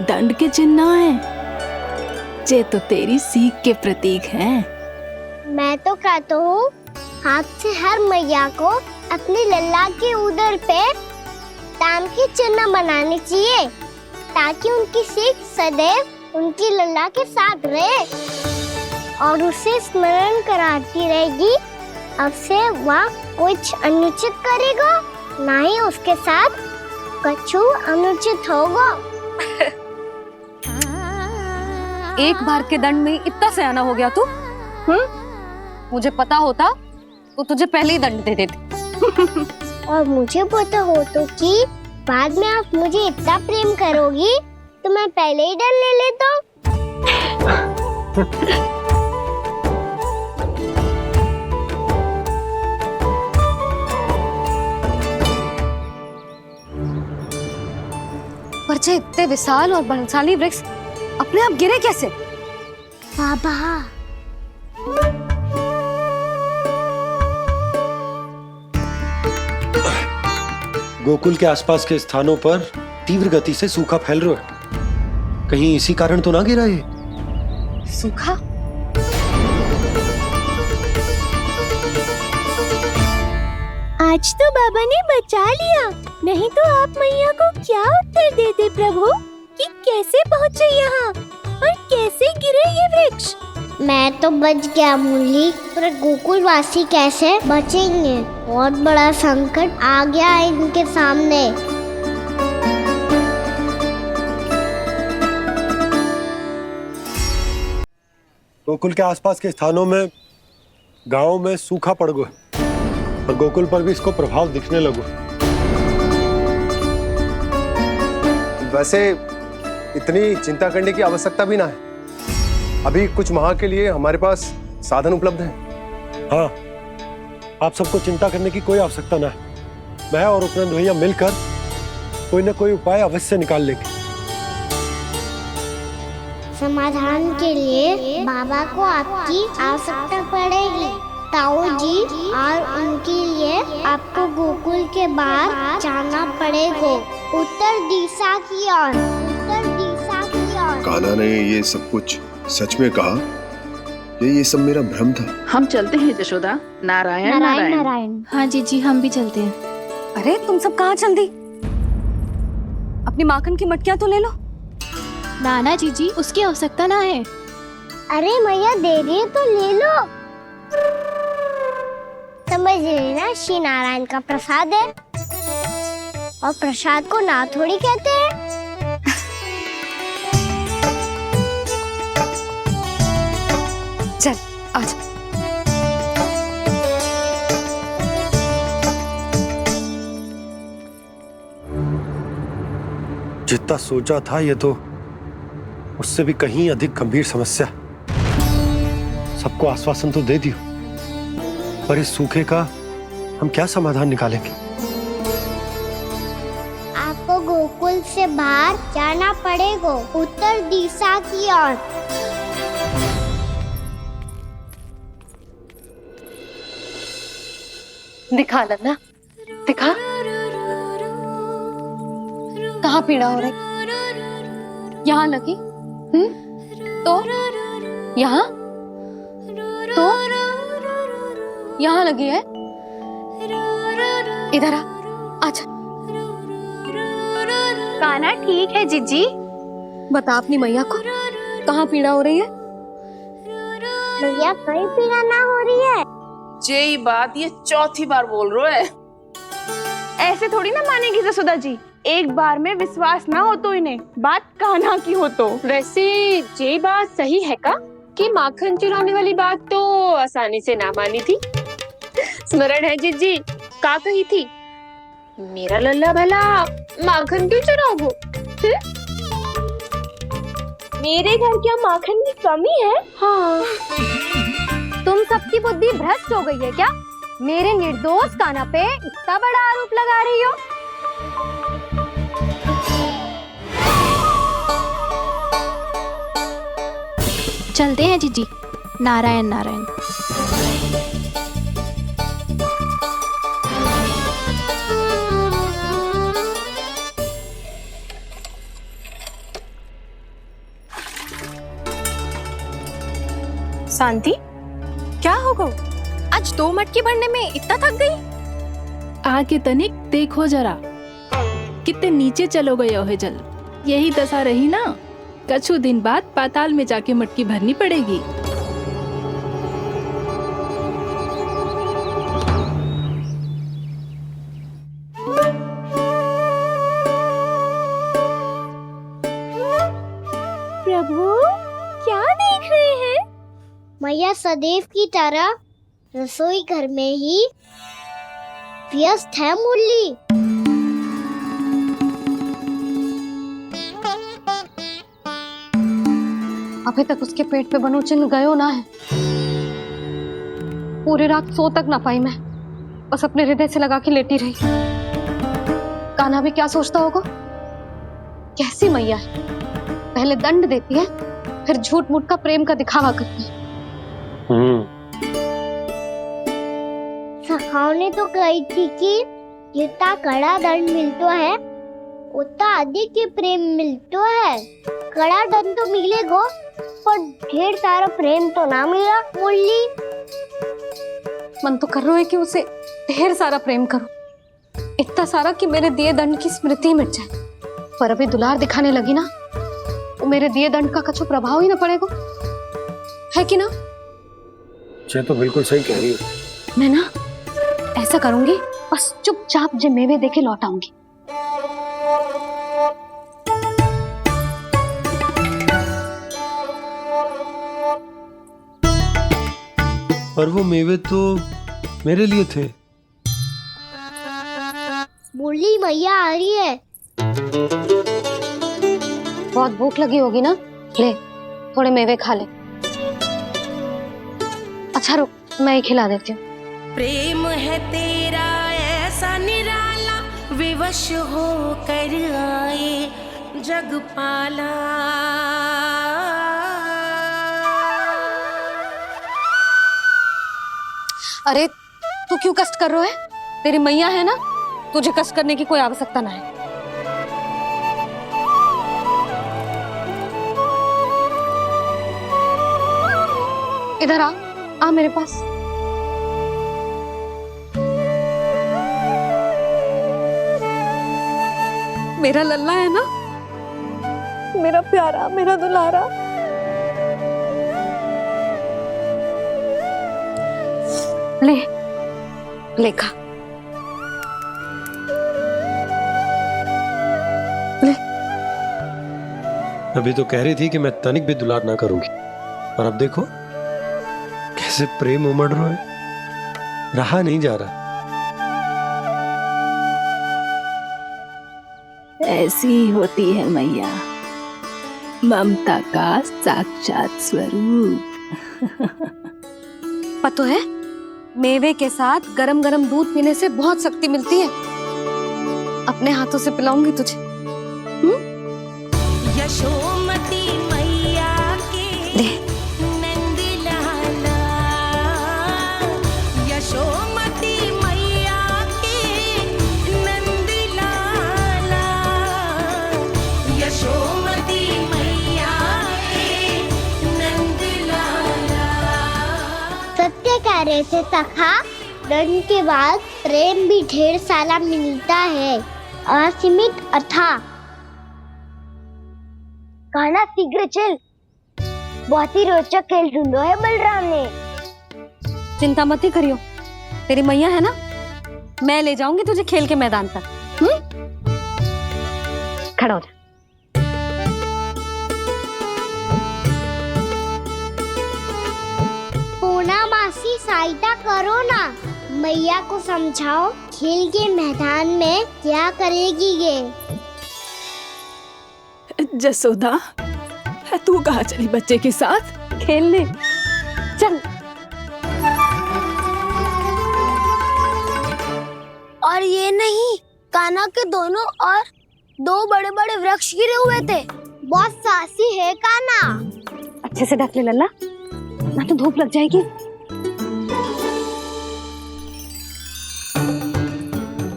D: दंड के चिन्ह है, जे तो तेरी सीख के प्रतीक हैं।
C: मैं तो कहता हूँ हाथ से हर मैया को अपनी लल्ला के उदर पे ताम के चिन्ह बनाने चाहिए, ताकि उनकी सीख सदैव उनकी लल्ला के साथ रहे और उसे स्मरण कराती रहेगी। अब से वह कुछ अनुचित करेगा, ना ही उसके साथ कुछ अनुचित होगा।
A: एक बार के दंड में इतना सयाना हो गया तू? मुझे पता होता तो तुझे पहले ही दंड दे देती।
C: और मुझे पता हो तो कि बाद में आप मुझे इतना प्रेम करोगी तो मैं पहले ही डर ले लेता हूँ।
A: पर जे इतने विशाल और बलशाली वृक्ष अपने आप गिरे कैसे?
C: बाबा,
K: गोकुल के आसपास के स्थानों पर तीव्र गति से सूखा फैल रहा है। कहीं इसी कारण तो ना गिरा ये?
F: सूखा?
H: आज तो बाबा ने बचा लिया, नहीं तो आप मैया को क्या उत्तर देते प्रभु कि कैसे पहुँचे यहाँ और कैसे गिरे ये वृक्ष।
C: मैं तो बच गया मुरली, पर गोकुल वासी कैसे बचेंगे? बहुत बड़ा संकट आ गया है इनके सामने।
K: गोकुल के आसपास के स्थानों में, गांवों में सूखा पड़ गया और गोकुल पर भी इसको प्रभाव दिखने लगा।
P: वैसे इतनी चिंता करने की आवश्यकता भी ना है। अभी कुछ माह के लिए हमारे पास साधन उपलब्ध हैं।
K: हाँ, आप सबको चिंता करने की कोई आवश्यकता ना है। मैं और उपनंद भैया मिलकर कोई ना कोई उपाय अवश्य निकाल लेंगे।
C: समाधान के लिए बाबा को आपकी आवश्यकता पड़ेगी। ताऊ जी और उनके लिए आपको गोकुल के बाहर जाना पड़ेगा, उत्तर दिशा की ओर, उत्तर दिशा की ओर।
Q: कान्हा ने ये सब कुछ सच में कहा? ये सब मेरा भ्रम था?
B: हम चलते हैं जशोदा। नारायण नारायण
H: नारायण। हाँ जीजी, हम भी चलते हैं।
F: अरे तुम सब कहाँ चल दी? अपनी माखन की मटकियाँ तो ले लो।
H: नाना जीजी, उसकी आवश्यकता ना है।
C: अरे मैया दे रही है तो ले लो। समझ लेना, श्री नारायण का प्रसाद है और प्रसाद को ना थोड़ी कहते हैं।
F: चल आजा।
K: जितना सोचा था ये तो उससे भी कहीं अधिक गंभीर समस्या। सबको आश्वासन तो दे दियो, पर इस सूखे का हम क्या समाधान निकालेंगे?
C: आपको गोकुल से बाहर जाना पड़ेगा, उत्तर दिशा की ओर।
F: दिखा लन्ना, दिखा। कहाँ पीड़ा हो रही? यहाँ लगी? तो यहाँ? तो यहाँ लगी है? इधर आ, आजा।
H: कान्हा ठीक है जीजी।
F: बता अपनी मैया को कहाँ पीड़ा हो रही है?
C: भैया कहीं पीड़ा ना हो रही है।
B: यही बात ये चौथी बार बोल रहे है।
R: ऐसे थोड़ी ना मानेगी जसोदा जी। एक बार में विश्वास ना हो तो इन्हें बात कान्हा की हो तो।
G: वैसे ये बात सही है का कि माखन चुराने वाली बात तो आसानी से ना मानी थी। स्मरण है जीजी का कही थी, मेरा लल्ला भला माखन क्यों चुराओगे?
H: मेरे घर क्या माखन की कमी है?
A: हाँ, तुम सबकी बुद्धि भ्रष्ट हो गई है क्या? मेरे निर्दोष कान्हा पे इतना बड़ा आरोप लगा रही हो?
H: चलते हैं जीजी। नारायण नारायण।
R: शांति, क्या हो गो? आज 2 मटकी भरने में इतना थक गई?
D: आगे तनिक देखो जरा, कितने नीचे चलो गए हो जल। यही दशा रही ना, कछु दिन बाद पाताल में जाके मटकी भरनी पड़ेगी।
H: प्रभु क्या देख रहे हैं?
C: मैया सदैव की तरह रसोई घर में ही व्यस्त है मुरली।
F: अभी तक उसके पेट पे बनो चिन्ह गयो ना है। पूरी रात सो तक ना पाई मैं, बस अपने हृदय से लगा के लेटी रही। कान्हा भी क्या सोचता होगा? कैसी मैया है, पहले दंड देती है, फिर झूठ मूठ का प्रेम का दिखावा करती है।
C: सखाओ ने तो कही थी कि जितना कड़ा दंड मिलतो है उतना अधिक ही प्रेम मिलतो है। कड़ा दंड तो मिलेगो पर ढेर सारा प्रेम तो ना मिला। मुरली
F: मन तो कर रहा है कि उसे ढेर सारा प्रेम करूं, इतना सारा कि मेरे दिए दंड की स्मृति मिट जाए। पर अभी दुलार दिखाने लगी ना, वो मेरे दिए दंड का कछु प्रभाव ही ना पड़ेगा, है कि ना?
K: ये तो बिल्कुल सही कह रही हो।
F: मैं ना ऐसा करूंगी, बस चुपचाप जे मेवे देके लौट आऊंगी।
K: पर वो मेवे तो मेरे लिए थे।
C: मुरली मैया आ रही है।
F: बहुत भूख लगी होगी ना, ले थोड़े मेवे खा ले। अच्छा रुक, मैं ही खिला देती हूँ।
S: प्रेम है तेरा ऐसा निराला, विवश हो कर आए जग पाला।
F: अरे तू क्यों कष्ट कर रहा है? तेरी मैया है ना, तुझे कष्ट करने की कोई आवश्यकता ना है। इधर आ मेरे पास। मेरा लल्ला है ना, मेरा प्यारा, मेरा दुलारा। ले ले खा, ले।
K: अभी तो कह रही थी कि मैं तनिक भी दुलार ना करूंगी, और अब देखो कैसे प्रेम उमड़ रहा है, रहा नहीं जा रहा।
D: ऐसी ही होती है मैया, ममता का साक्षात स्वरूप।
F: पता है, मेवे के साथ गरम गरम दूध पीने से बहुत शक्ति मिलती है। अपने हाथों से पिलाऊंगी तुझे।
S: यशोमती मैया के नंद लाला, यशोमती मैया के नंद लाला, यशोमती मैया के नंद लाला।
C: सत्य कह रहे थे सखा, दंड के बाद प्रेम भी ढेर सारा मिलता है, असीमित अथाह। कहना शीघ्र चल, बहुत ही रोचक खेल ढूंढो है बलराम ने।
F: चिंता मत ही करियो, तेरी मैया है ना, मैं ले जाऊंगी तुझे खेल के मैदान पर। खड़ा हो जा।
C: पूना मासी सहायता करो ना, मैया को समझाओ खेल के मैदान में क्या करेगी ये।
D: जसोदा, तू कहाँ चली बच्चे के साथ?
F: खेलने चल।
C: और ये नहीं, कान्हा के दोनों और दो बड़े बड़े वृक्ष गिरे हुए थे। बहुत साहसी है कान्हा।
F: अच्छे से ढक ले लल्ला, ना तो धूप लग जाएगी।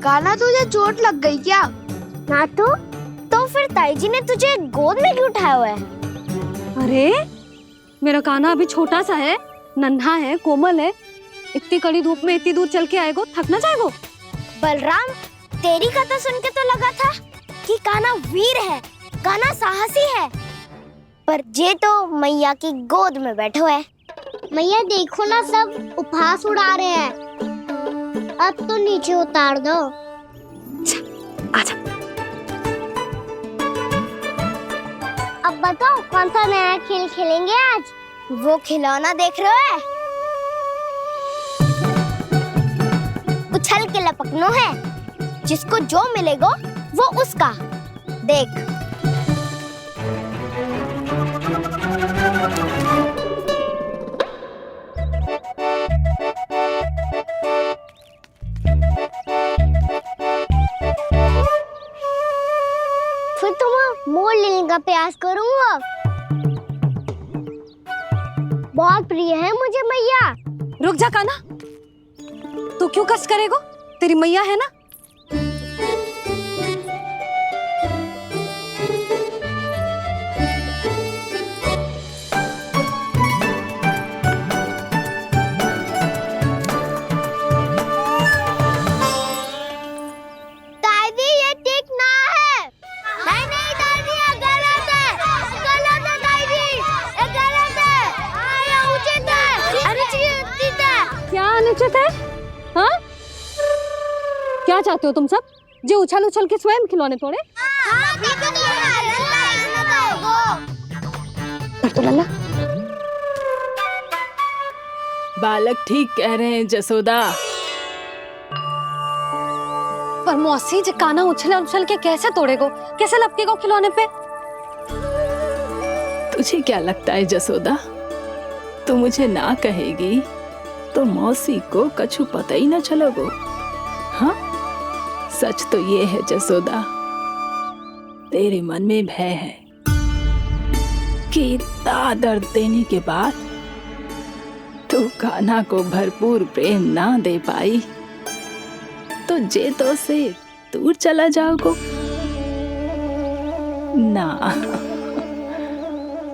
C: कान्हा तुझे चोट लग गई क्या? ना तो फिर ताई जी ने तुझे गोद में क्यों उठाया हुआ है?
F: अरे मेरा कान्हा अभी छोटा सा है, नन्हा है, कोमल है। इतनी कड़ी धूप में इतनी दूर चल के आएगो, थक ना जाएगो।
C: बलराम, तेरी कथा सुन के तो लगा था कि कान्हा वीर है, कान्हा साहसी है, पर ये तो मैया की गोद में बैठे हुए है। मैया देखो ना, सब उपहास उड़ा रहे हैं। अब तो नीचे उतार दो।
F: आजा।
C: अब बताओ कौन सा नया खेल खेलेंगे आज? वो खिलौना देख रहे हो? उछल के लपकनो है, जिसको जो मिलेगा वो उसका। देख। फिर तुम मोड़ लेने का प्रयास करूंगा। बहुत प्रिय है मुझे मैया।
F: रुक जा कान्हा, तू क्यों कष्ट करेगो? तेरी मैया है ना,
A: उचित है? हाँ, क्या चाहते हो तुम सब? जो उछल उछल के स्वयं खिलौने तोड़े? कर तो लल्ला।
D: बालक ठीक कह रहे हैं जसोदा।
A: पर मौसी जी काना उछल उछल के कैसे तोड़ेगो, कैसे लपकेगो खिलौने पे?
D: तुझे क्या लगता है जसोदा, तू मुझे ना कहेगी तो मौसी को कछु पता ही ना चलोगो। हाँ, सच तो ये है जसोदा, तेरे मन में भय है कि इतना दर्द देने के बाद तू कान्हा को भरपूर प्रेम ना दे पाई तो जे तो से दूर चला जाओगो ना।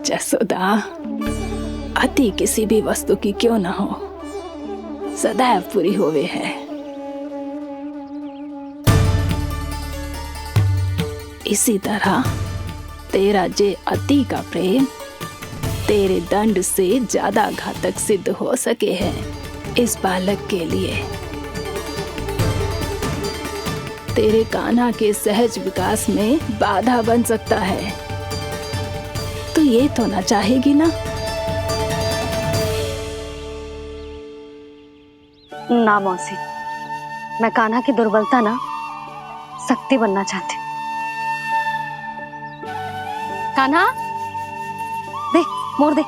D: जसोदा, अति किसी भी वस्तु की क्यों ना हो, सदैव पूरी होवे है। इसी तरह तेरा जे अति का प्रेम तेरे दंड से ज्यादा घातक सिद्ध हो सके है इस बालक के लिए। तेरे कान्हा के सहज विकास में बाधा बन सकता है, तो ये तो ना चाहेगी ना?
F: ना मौसी, मैं कान्हा की दुर्बलता ना शक्ति बनना चाहती हूँ। कान्हा, दे मोड़ दे।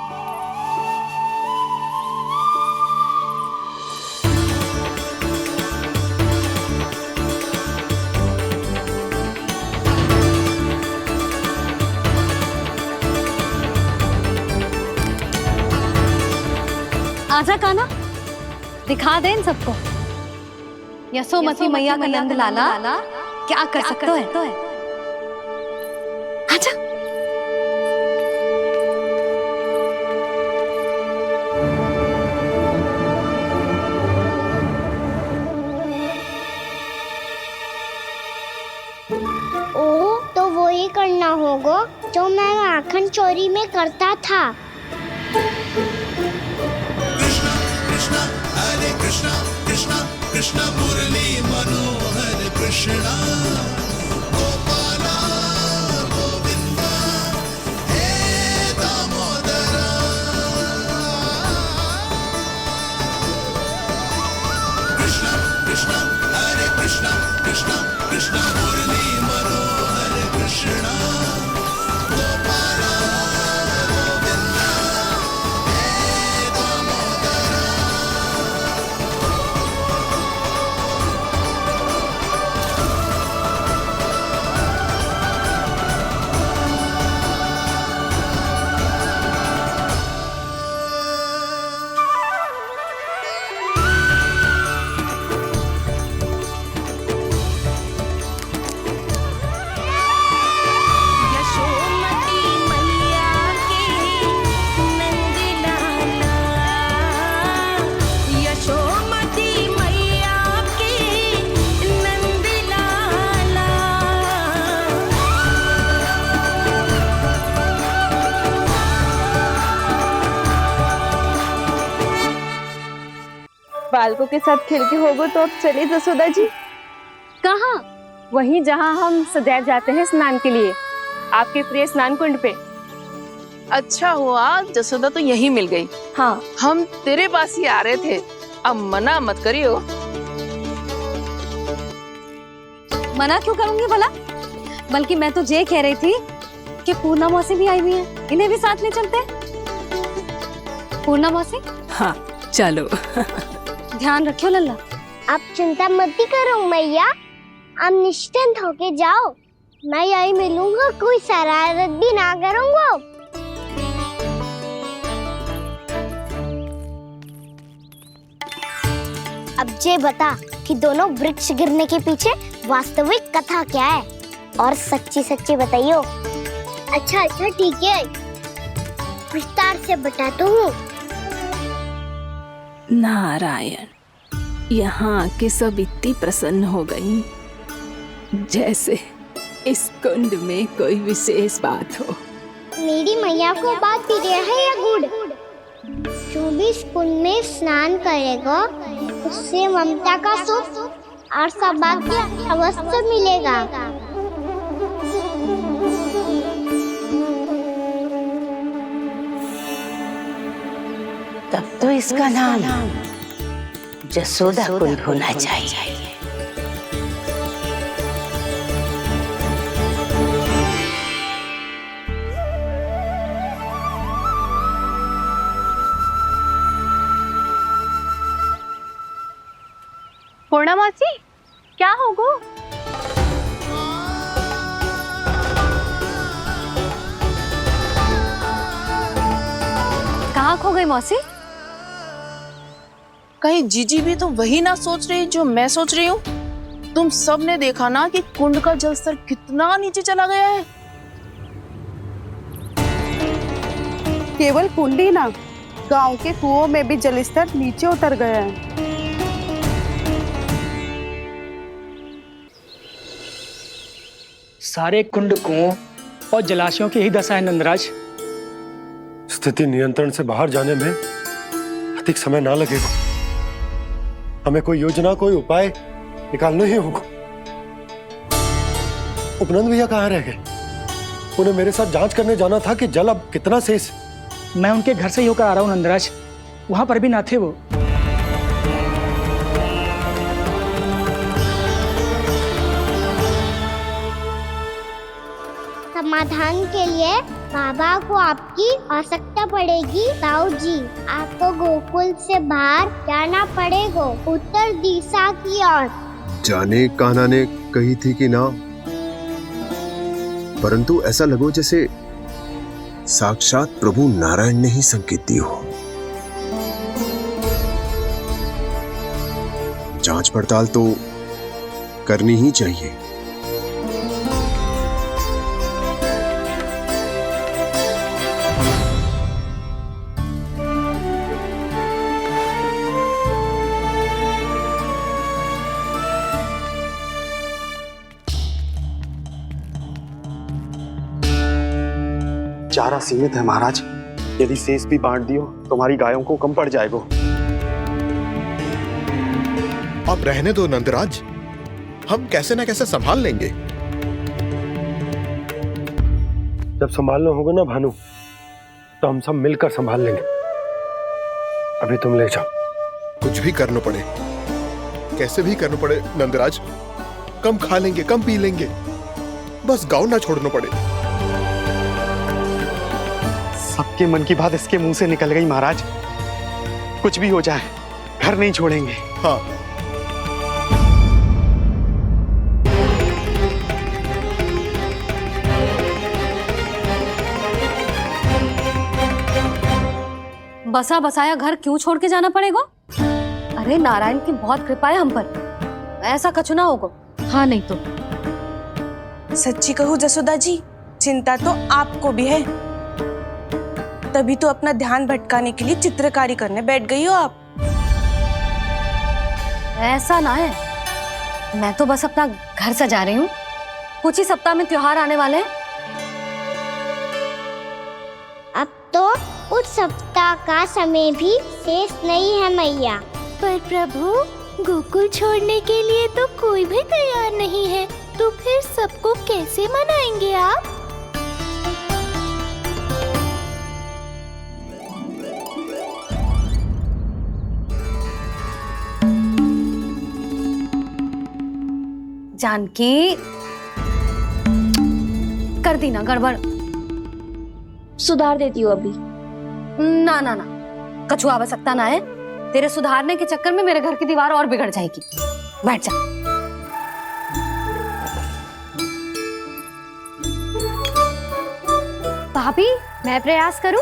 F: आजा कान्हा, दिखा दे इन सबको यशोमती मैया का नंद लाला क्या कर सकता है। आजा।
C: ओ, तो वो ही करना होगा जो मैं माखन चोरी में करता था।
E: कृष्णा कृष्णा मुरली मनोहर कृष्णा गोपाला गोविंदा हे दामोदरा। कृष्णा कृष्णा हरे कृष्णा कृष्णा कृष्णा मुरली मनोहर कृष्णा गोपाला गोविंदा हे दामोदरा।
R: बालकों के साथ खेल के होगो तो अब चलिए जसोदा जी।
G: कहाँ? वहीं जहाँ हम सदैव जाते हैं स्नान के लिए, आपके प्रिय स्नान कुंड पे।
B: अच्छा हुआ जसोदा तो यहीं मिल गई।
G: हाँ,
B: हम तेरे पास ही आ रहे थे, अब मना मत करियो।
F: मना क्यों करूंगी भला? बल्कि मैं तो ये कह रही थी कि पूर्णा मौसी भी आई हुई है, इन्हें भी साथ ले चलते हैं। पूर्णा मौसी?
D: हाँ चलो।
F: ध्यान रखियो लल्ला।
C: आप चिंता मत करो मैया, आप निश्चिंत होके जाओ, मैं यही मिलूंगा, कोई शरारत भी ना करूंगा। अब जे बता कि दोनों वृक्ष गिरने के पीछे वास्तविक कथा क्या है, और सच्ची सच्ची बताइयो। अच्छा ठीक है, विस्तार से बताता हूँ।
D: नारायण, यहाँ के सब इतनी प्रसन्न हो गई जैसे इस कुंड में कोई विशेष बात हो।
C: मेरी मैया को बात प्रिय है या गुड़? जो भी इस कुंड में स्नान करेगा उससे ममता का सुख और सौभाग्य अवश्य मिलेगा।
T: तब तो इसका नाम जसोदा कुंड होना चाहिए।
R: पूर्णा मौसी, क्या होगो?
F: कहाँ खो गई मौसी?
B: कहीं जीजी भी तो वही ना सोच रही जो मैं सोच रही हूँ। तुम सब ने देखा ना कि कुंड का जलस्तर कितना नीचे चला गया है।
R: केवल कुंड ही ना, गांव के कुओं में भी जलस्तर नीचे उतर गया है।
N: सारे कुंड कुओं और जलाशयों की ही दशा है नंदराज।
K: स्थिति नियंत्रण से बाहर जाने में अधिक समय ना लगेगा। हमें कोई योजना, कोई उपाय निकालना ही होगा। उपनंद भैया कहाँ रह गए? उन्हें मेरे साथ जांच करने जाना था कि जल अब कितना शेष।
N: मैं उनके घर से ही होकर आ रहा हूँ नंदराज, वहां पर भी ना थे वो।
C: समाधान के लिए बाबा को आपकी आवश्यकता पड़ेगी। ताऊ जी, आपको गोकुल से बाहर जाना पड़ेगा, उत्तर दिशा की ओर।
Q: जाने कान्हा ने कही थी कि ना, परंतु ऐसा लगो जैसे साक्षात प्रभु नारायण ने ही संकेत दी हो। जांच पड़ताल तो करनी ही चाहिए।
U: चारा सीमित है महाराज, यदि शेष भी बांट दियो तो हमारी गायों को कम पड़ जाएगा।
Q: अब रहने दो नंदराज, हम कैसे न कैसे संभाल लेंगे।
K: जब संभालना होगा ना भानु, तो हम सब मिलकर संभाल लेंगे। अभी तुम ले जाओ।
Q: कुछ भी करना पड़े, कैसे भी करना पड़े नंदराज, कम खा लेंगे, कम पी लेंगे, बस गांव ना छोड़ना पड़े।
U: सबके मन की बात इसके मुंह से निकल गई महाराज। कुछ भी हो जाए घर नहीं छोड़ेंगे।
Q: हाँ,
F: बसा बसाया घर क्यों छोड़ के जाना पड़ेगा? अरे नारायण की बहुत कृपा है हम पर, ऐसा कछु ना होगा। हाँ नहीं तो
R: सच्ची कहूँ जसोदा जी, चिंता तो आपको भी है, तभी तो अपना ध्यान भटकाने के लिए चित्रकारी करने बैठ गई हो आप।
F: ऐसा ना है, मैं तो बस अपना घर सजा रही हूँ। कुछ ही सप्ताह में त्योहार आने वाले हैं।
C: अब तो कुछ सप्ताह का समय भी शेष नहीं है मैया।
V: पर प्रभु, गोकुल छोड़ने के लिए तो कोई भी तैयार नहीं है, तो फिर सबको कैसे मनाएंगे आप?
F: जानकी, कर दी ना गड़बड़।
H: सुधार देती हूँ अभी।
F: ना ना ना, कछु आवश्यकता ना है। तेरे सुधारने के चक्कर में मेरे घर की दीवार और बिगड़ जाएगी। बैठ जा। भाभी, मैं प्रयास करूं?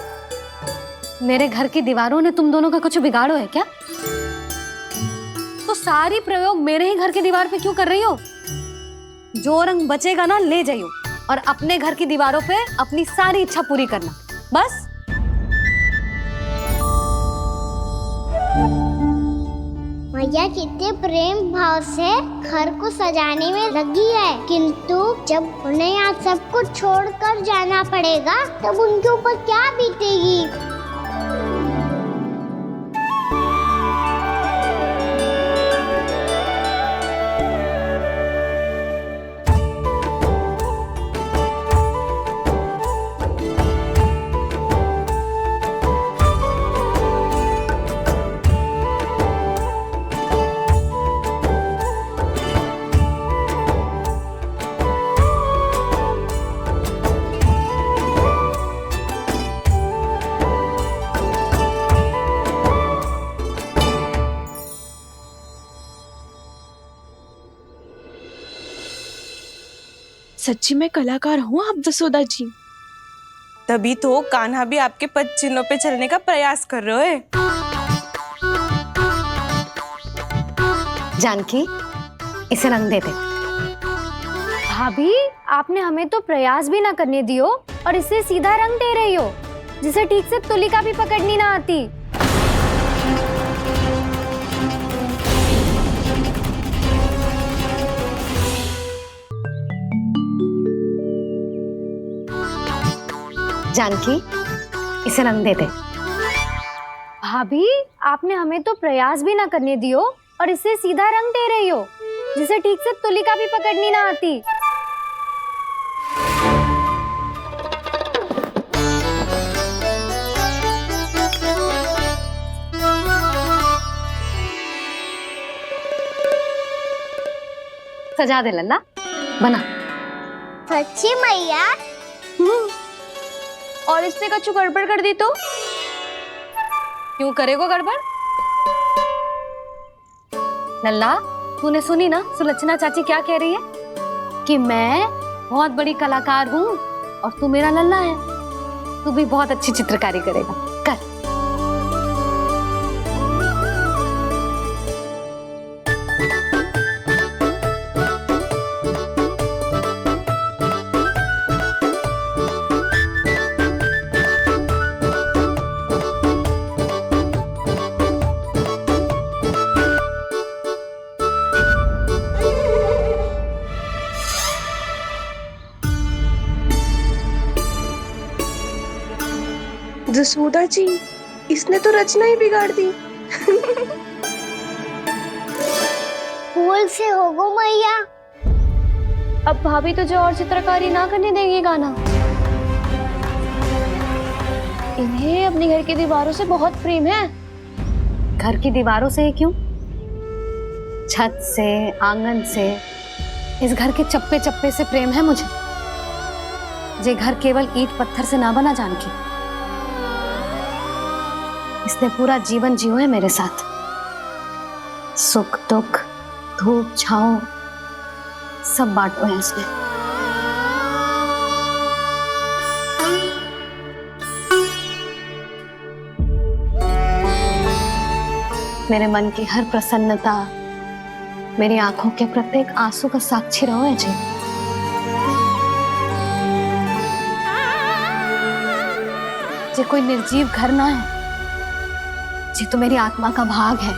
F: मेरे घर की दीवारों ने तुम दोनों का कुछ बिगाड़ो है क्या? तो सारी प्रयोग मेरे ही घर की दीवार पे क्यों कर रही हो? जो रंग बचेगा ना ले जाइयो, और अपने घर की दीवारों पे अपनी सारी इच्छा पूरी करना, बस।
C: मैया कितने प्रेम भाव से घर को सजाने में लगी है, किंतु जब उन्हें यहाँ सब कुछ छोड़कर जाना पड़ेगा तब उनके ऊपर क्या बीतेगी।
R: सच्ची में कलाकार हूँ आप जसोदा जी। तभी तो कान्हा भी आपके पद चिन्हों पे चलने का प्रयास कर रहे है।
F: जानकी, इसे रंग दे दे।
V: भाभी, आपने हमें तो प्रयास भी ना करने दियो और इसे सीधा रंग दे रही हो, जिसे ठीक से तुलिका भी पकड़नी ना आती।
F: जानकी, इसे रंग दे दे।
V: भाभी, आपने हमें तो प्रयास भी ना करने दियो और इसे सीधा रंग दे रही हो, जिसे ठीक से तुलिका भी पकड़नी ना आती।
F: सजा दे लल्ला, बना।
C: सच्ची मैया?
H: और इसने कछु गड़बड़ कर दी तो?
F: क्यों करेगो गड़बड़? लल्ला, तूने सुनी ना सुलक्षणा चाची क्या कह रही है? कि मैं बहुत बड़ी कलाकार हूँ और तू मेरा लल्ला है। तू भी बहुत अच्छी चित्रकारी करेगा, कर।
R: जसोदा जी, इसने तो रचना ही बिगाड़ दी।
C: फूल से होगो मैया।
V: अब भाभी तुझे और चित्रकारी ना करने देंगी गाना। इन्हें अपने घर की दीवारों से बहुत प्रेम है।
F: घर की दीवारों से ही क्यों? छत से, आंगन से, इस घर के चप्पे चप्पे से प्रेम है मुझे। ये घर केवल ईंट पत्थर से ना बना जानकी। इसने पूरा जीवन जियो है मेरे साथ। सुख दुख, धूप छांव सब बांटो है इसने। मेरे मन की हर प्रसन्नता, मेरी आंखों के प्रत्येक आंसू का साक्षी रहो है जी। ये कोई निर्जीव घर ना है, ये तो मेरी आत्मा का भाग है।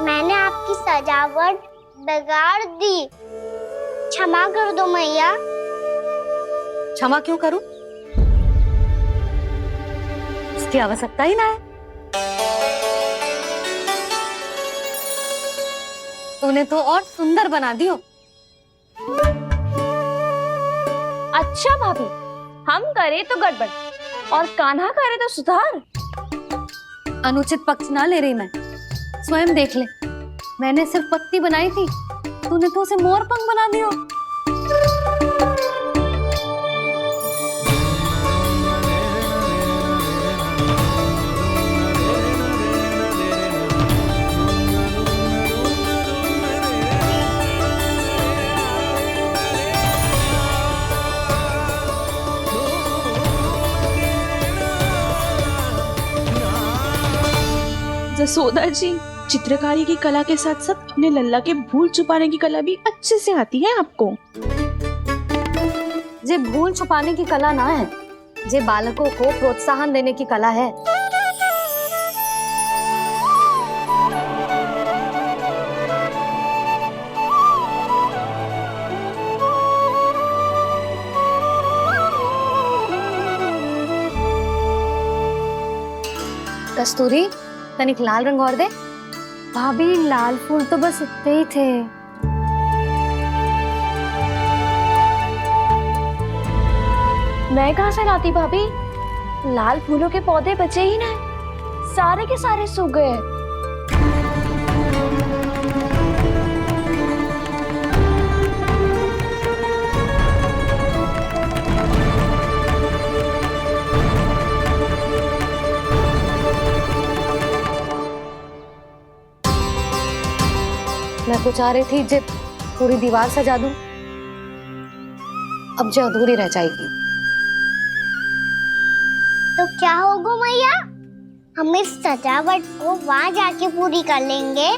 C: मैंने आपकी सजावट बिगाड़ दी, क्षमा कर दो मैया।
F: क्षमा क्यों करूं? इसकी आवश्यकता ही ना है। तूने तो और सुंदर बना दियो।
H: अच्छा भाभी, हम करे तो गड़बड़ और कान्हा करे तो सुधार।
F: अनुचित पक्ष ना ले रही मैं, स्वयं देख ले। मैंने सिर्फ पत्ती बनाई थी, तूने तो उसे मोर पंख बना दियो।
R: जसोदा जी, चित्रकारी की कला के साथ साथ अपने लल्ला के भूल छुपाने की कला भी अच्छे से आती है आपको।
F: ये भूल छुपाने की कला ना है, ये बालकों को प्रोत्साहन देने की कला है। कस्तूरी, तनिक लाल रंग और दे।
V: भाभी, लाल फूल तो बस इतने ही थे।
H: मैं कहाँ से लाती भाभी? लाल फूलों के पौधे बचे ही ना, सारे के सारे सूख गए।
F: मैं तो चाह रही थी जे पूरी दीवार सजा दूं, अब जो अधूरी रह जाएगी।
C: तो क्या होगा मैया, हम इस सजावट को वहाँ जाके पूरी कर लेंगे,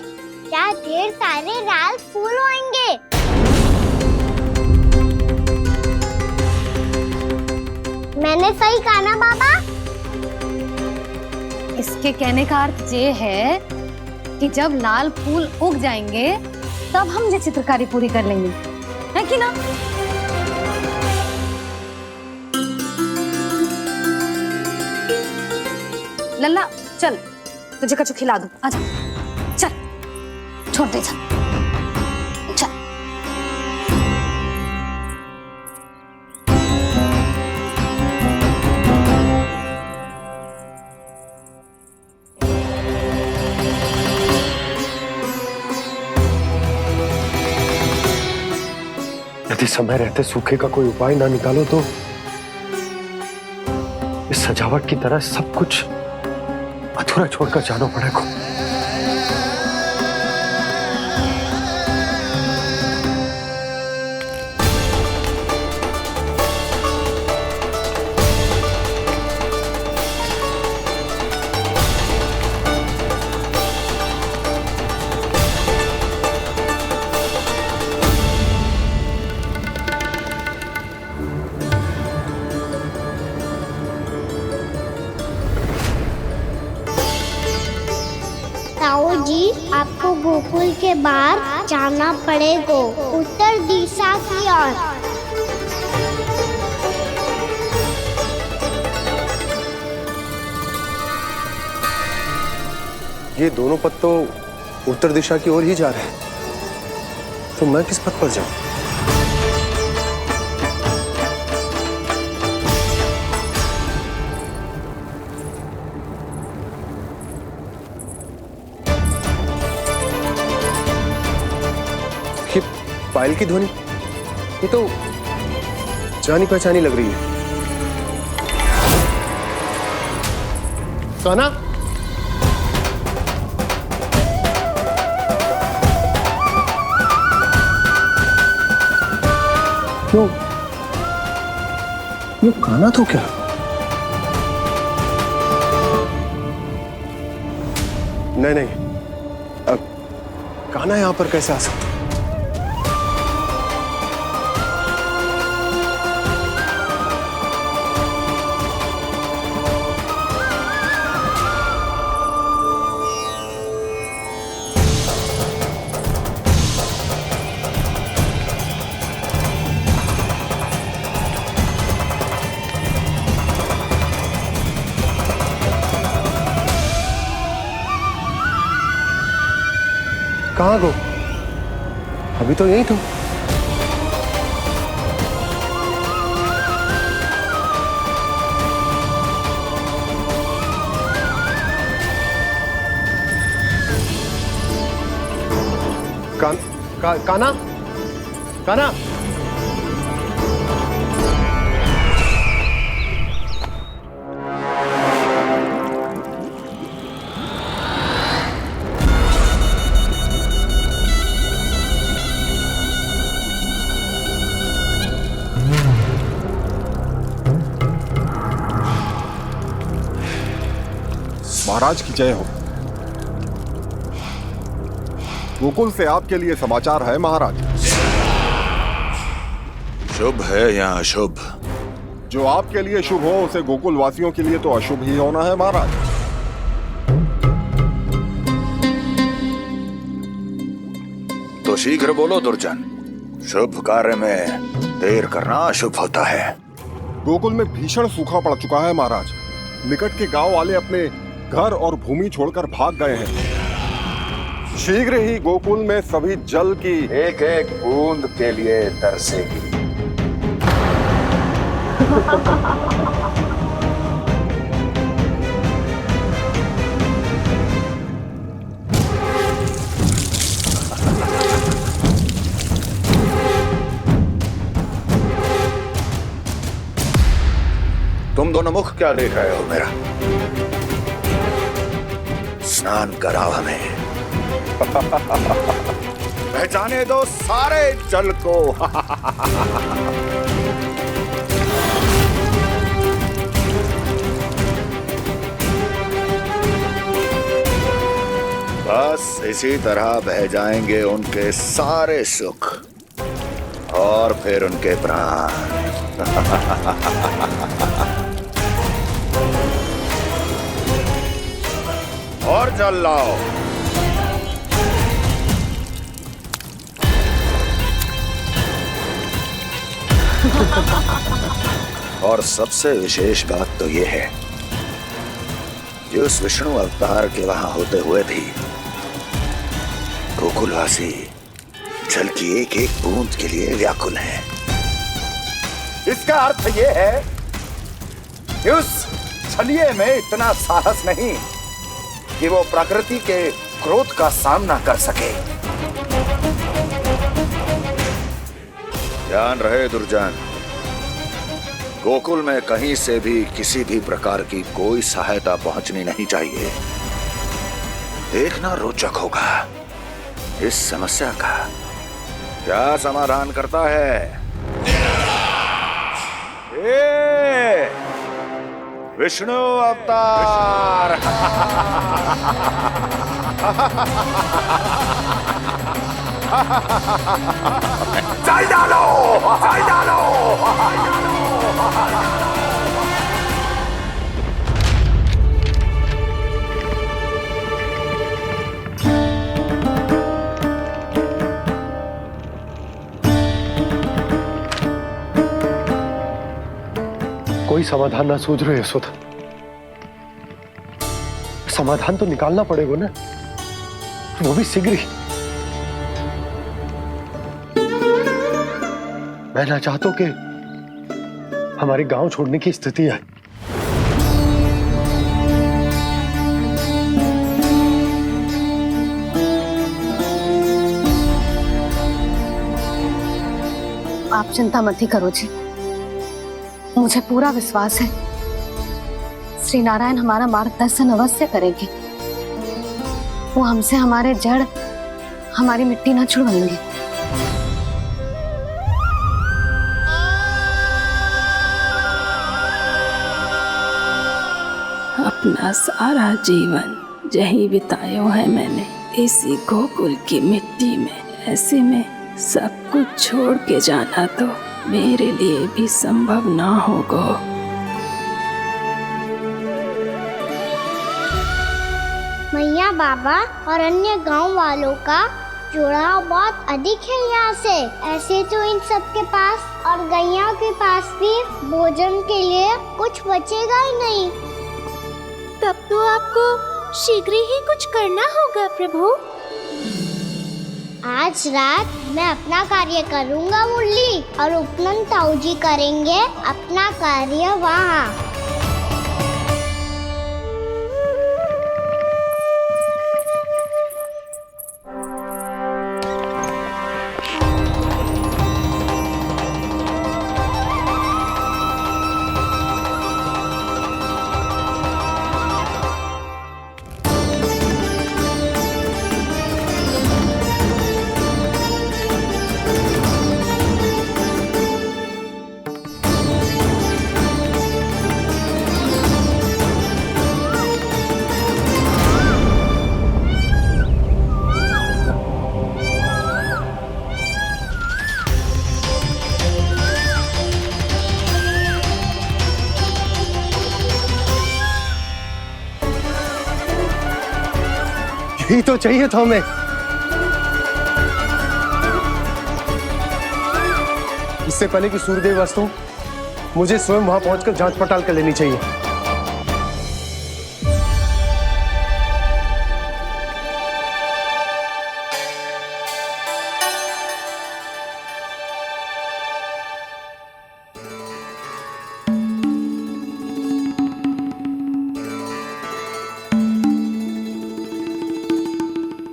C: क्या ढेर सारे लाल फूल होंगे। मैंने सही कहा ना बाबा?
F: इसके कहने का अर्थ ये है कि जब लाल फूल उग जाएंगे तब हम ये चित्रकारी पूरी कर लेंगे, है कि ना? लल्ला चल, तुझे कछु खिला दूं, आजा चल, छोड़ दे चल।
K: यदि समय रहते सूखे का कोई उपाय ना निकालो तो इस सजावट की तरह सब कुछ अधूरा छोड़कर जाना पड़ेगा।
C: ताऊ जी, आपको गोकुल के बाहर जाना पड़ेगा, उत्तर दिशा की ओर।
P: ये दोनों पथ तो उत्तर दिशा की ओर ही जा रहे हैं, तो मैं किस पथ पर जाऊं? ये पायल की ध्वनि, ये तो जानी पहचानी लग रही है। कान्हा, क्यों? ये कान्हा तो क्या? नहीं, अब कान्हा यहां पर कैसे आ सकता? कहाँ गो? अभी तो यही तो। कान्हा, कान्हा,
Q: महाराज की जय हो। गोकुल से आपके लिए समाचार है महाराज।
I: शुभ है या अशुभ?
Q: जो आपके लिए शुभ हो उसे गोकुल वासियों के लिए तो अशुभ ही होना है महाराज।
I: तो शीघ्र बोलो दुर्जन, शुभ कार्य में देर करना अशुभ होता है।
Q: गोकुल में भीषण सूखा पड़ चुका है महाराज। निकट के गांव वाले अपने घर और भूमि छोड़कर भाग गए हैं। शीघ्र ही गोकुल में सभी जल की
I: एक एक बूंद के लिए तरसेगी। तुम दोनों मुख क्या देख रहे हो मेरा? स्नान कराओ हमें। बह जाने दो सारे जल को। बस इसी तरह बह जाएंगे उनके सारे सुख और फिर उनके प्राण। और जल लाओ। और सबसे विशेष बात तो ये है कि उस विष्णु अवतार के वहां होते हुए भी गोकुलवासी जल की एक एक बूंद के लिए व्याकुल है। इसका अर्थ ये है कि उस छलिए में इतना साहस नहीं कि वो प्रकृति के क्रोध का सामना कर सके। ध्यान रहे दुर्जन, गोकुल में कहीं से भी किसी भी प्रकार की कोई सहायता पहुंचनी नहीं चाहिए। देखना रोचक होगा इस समस्या का क्या समाधान करता है। विष्णु अवतार। जल डालो, जल डालो।
K: कोई समाधान ना सूझ रहे यशोदा। समाधान तो निकालना पड़ेगा ना, वो भी शीघ्र ही। मैं ना चाहता कि हमारे गांव छोड़ने की स्थिति आए।
F: आप चिंता मत ही करो जी, मुझे पूरा विश्वास है श्री नारायण हमारा मार्गदर्शन अवश्य करेंगे। वो हमसे हमारे जड़, हमारी मिट्टी ना छुड़वाएंगे।
D: अपना सारा जीवन यही बिताया है मैंने, इसी गोकुल की मिट्टी में। ऐसे में सब कुछ छोड़ के जाना तो मेरे लिए भी संभव ना होगा।
C: मैया, बाबा और अन्य गांव वालों का जुड़ाव बहुत अधिक है यहाँ से। ऐसे तो इन सब के पास और गैया के पास भी भोजन के लिए कुछ बचेगा ही नहीं।
H: तब तो आपको शीघ्र ही कुछ करना होगा प्रभु।
C: आज रात मैं अपना कार्य करूँगा मुरली, और उपनंद ताऊ जी करेंगे अपना कार्य वहाँ।
K: यही तो चाहिए था हमें। इससे पहले कि सूर्यदेव अस्त हो, मुझे स्वयं वहां पहुंचकर जांच पड़ताल कर लेनी चाहिए।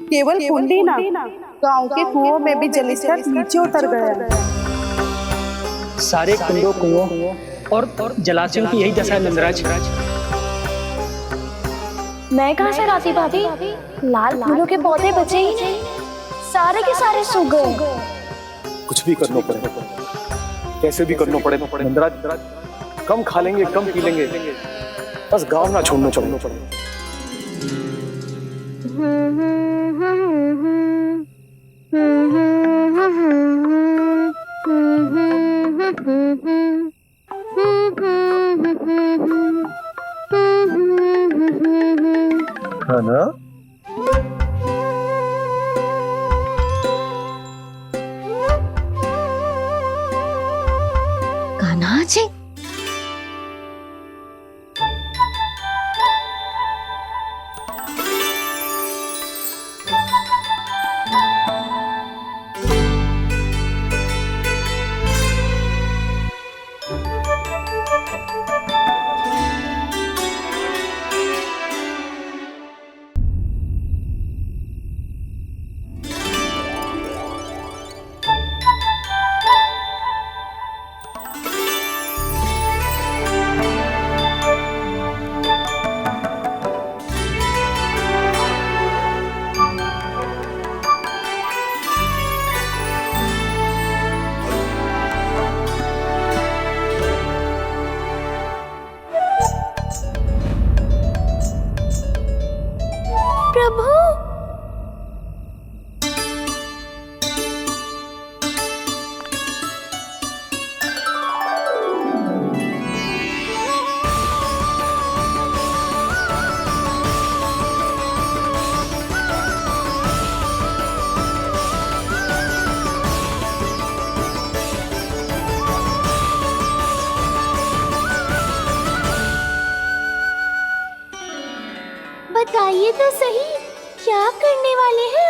R: केवल कुंडी ना, गांव के कुओं में भी जलस्तर नीचे उतर गया।
J: सारे कुंडों, कुओं और जलाशयों की यही दशा है नंदराज।
H: मैं कहाँ से लाती भाभी? लाल फूलों के पौधे बचे ही नहीं। सारे के सारे सो गए।
P: कुछ भी करना पड़ेगा, कैसे भी करना पड़ेगा। नंदराज, कम खा लेंगे, कम पी लेंगे, बस गाँव ना छोड़ना पड़ेगा। है ना?
A: कान्हा जी,
H: प्रभु,
C: बताइए तो सही, क्या करने वाले हैं?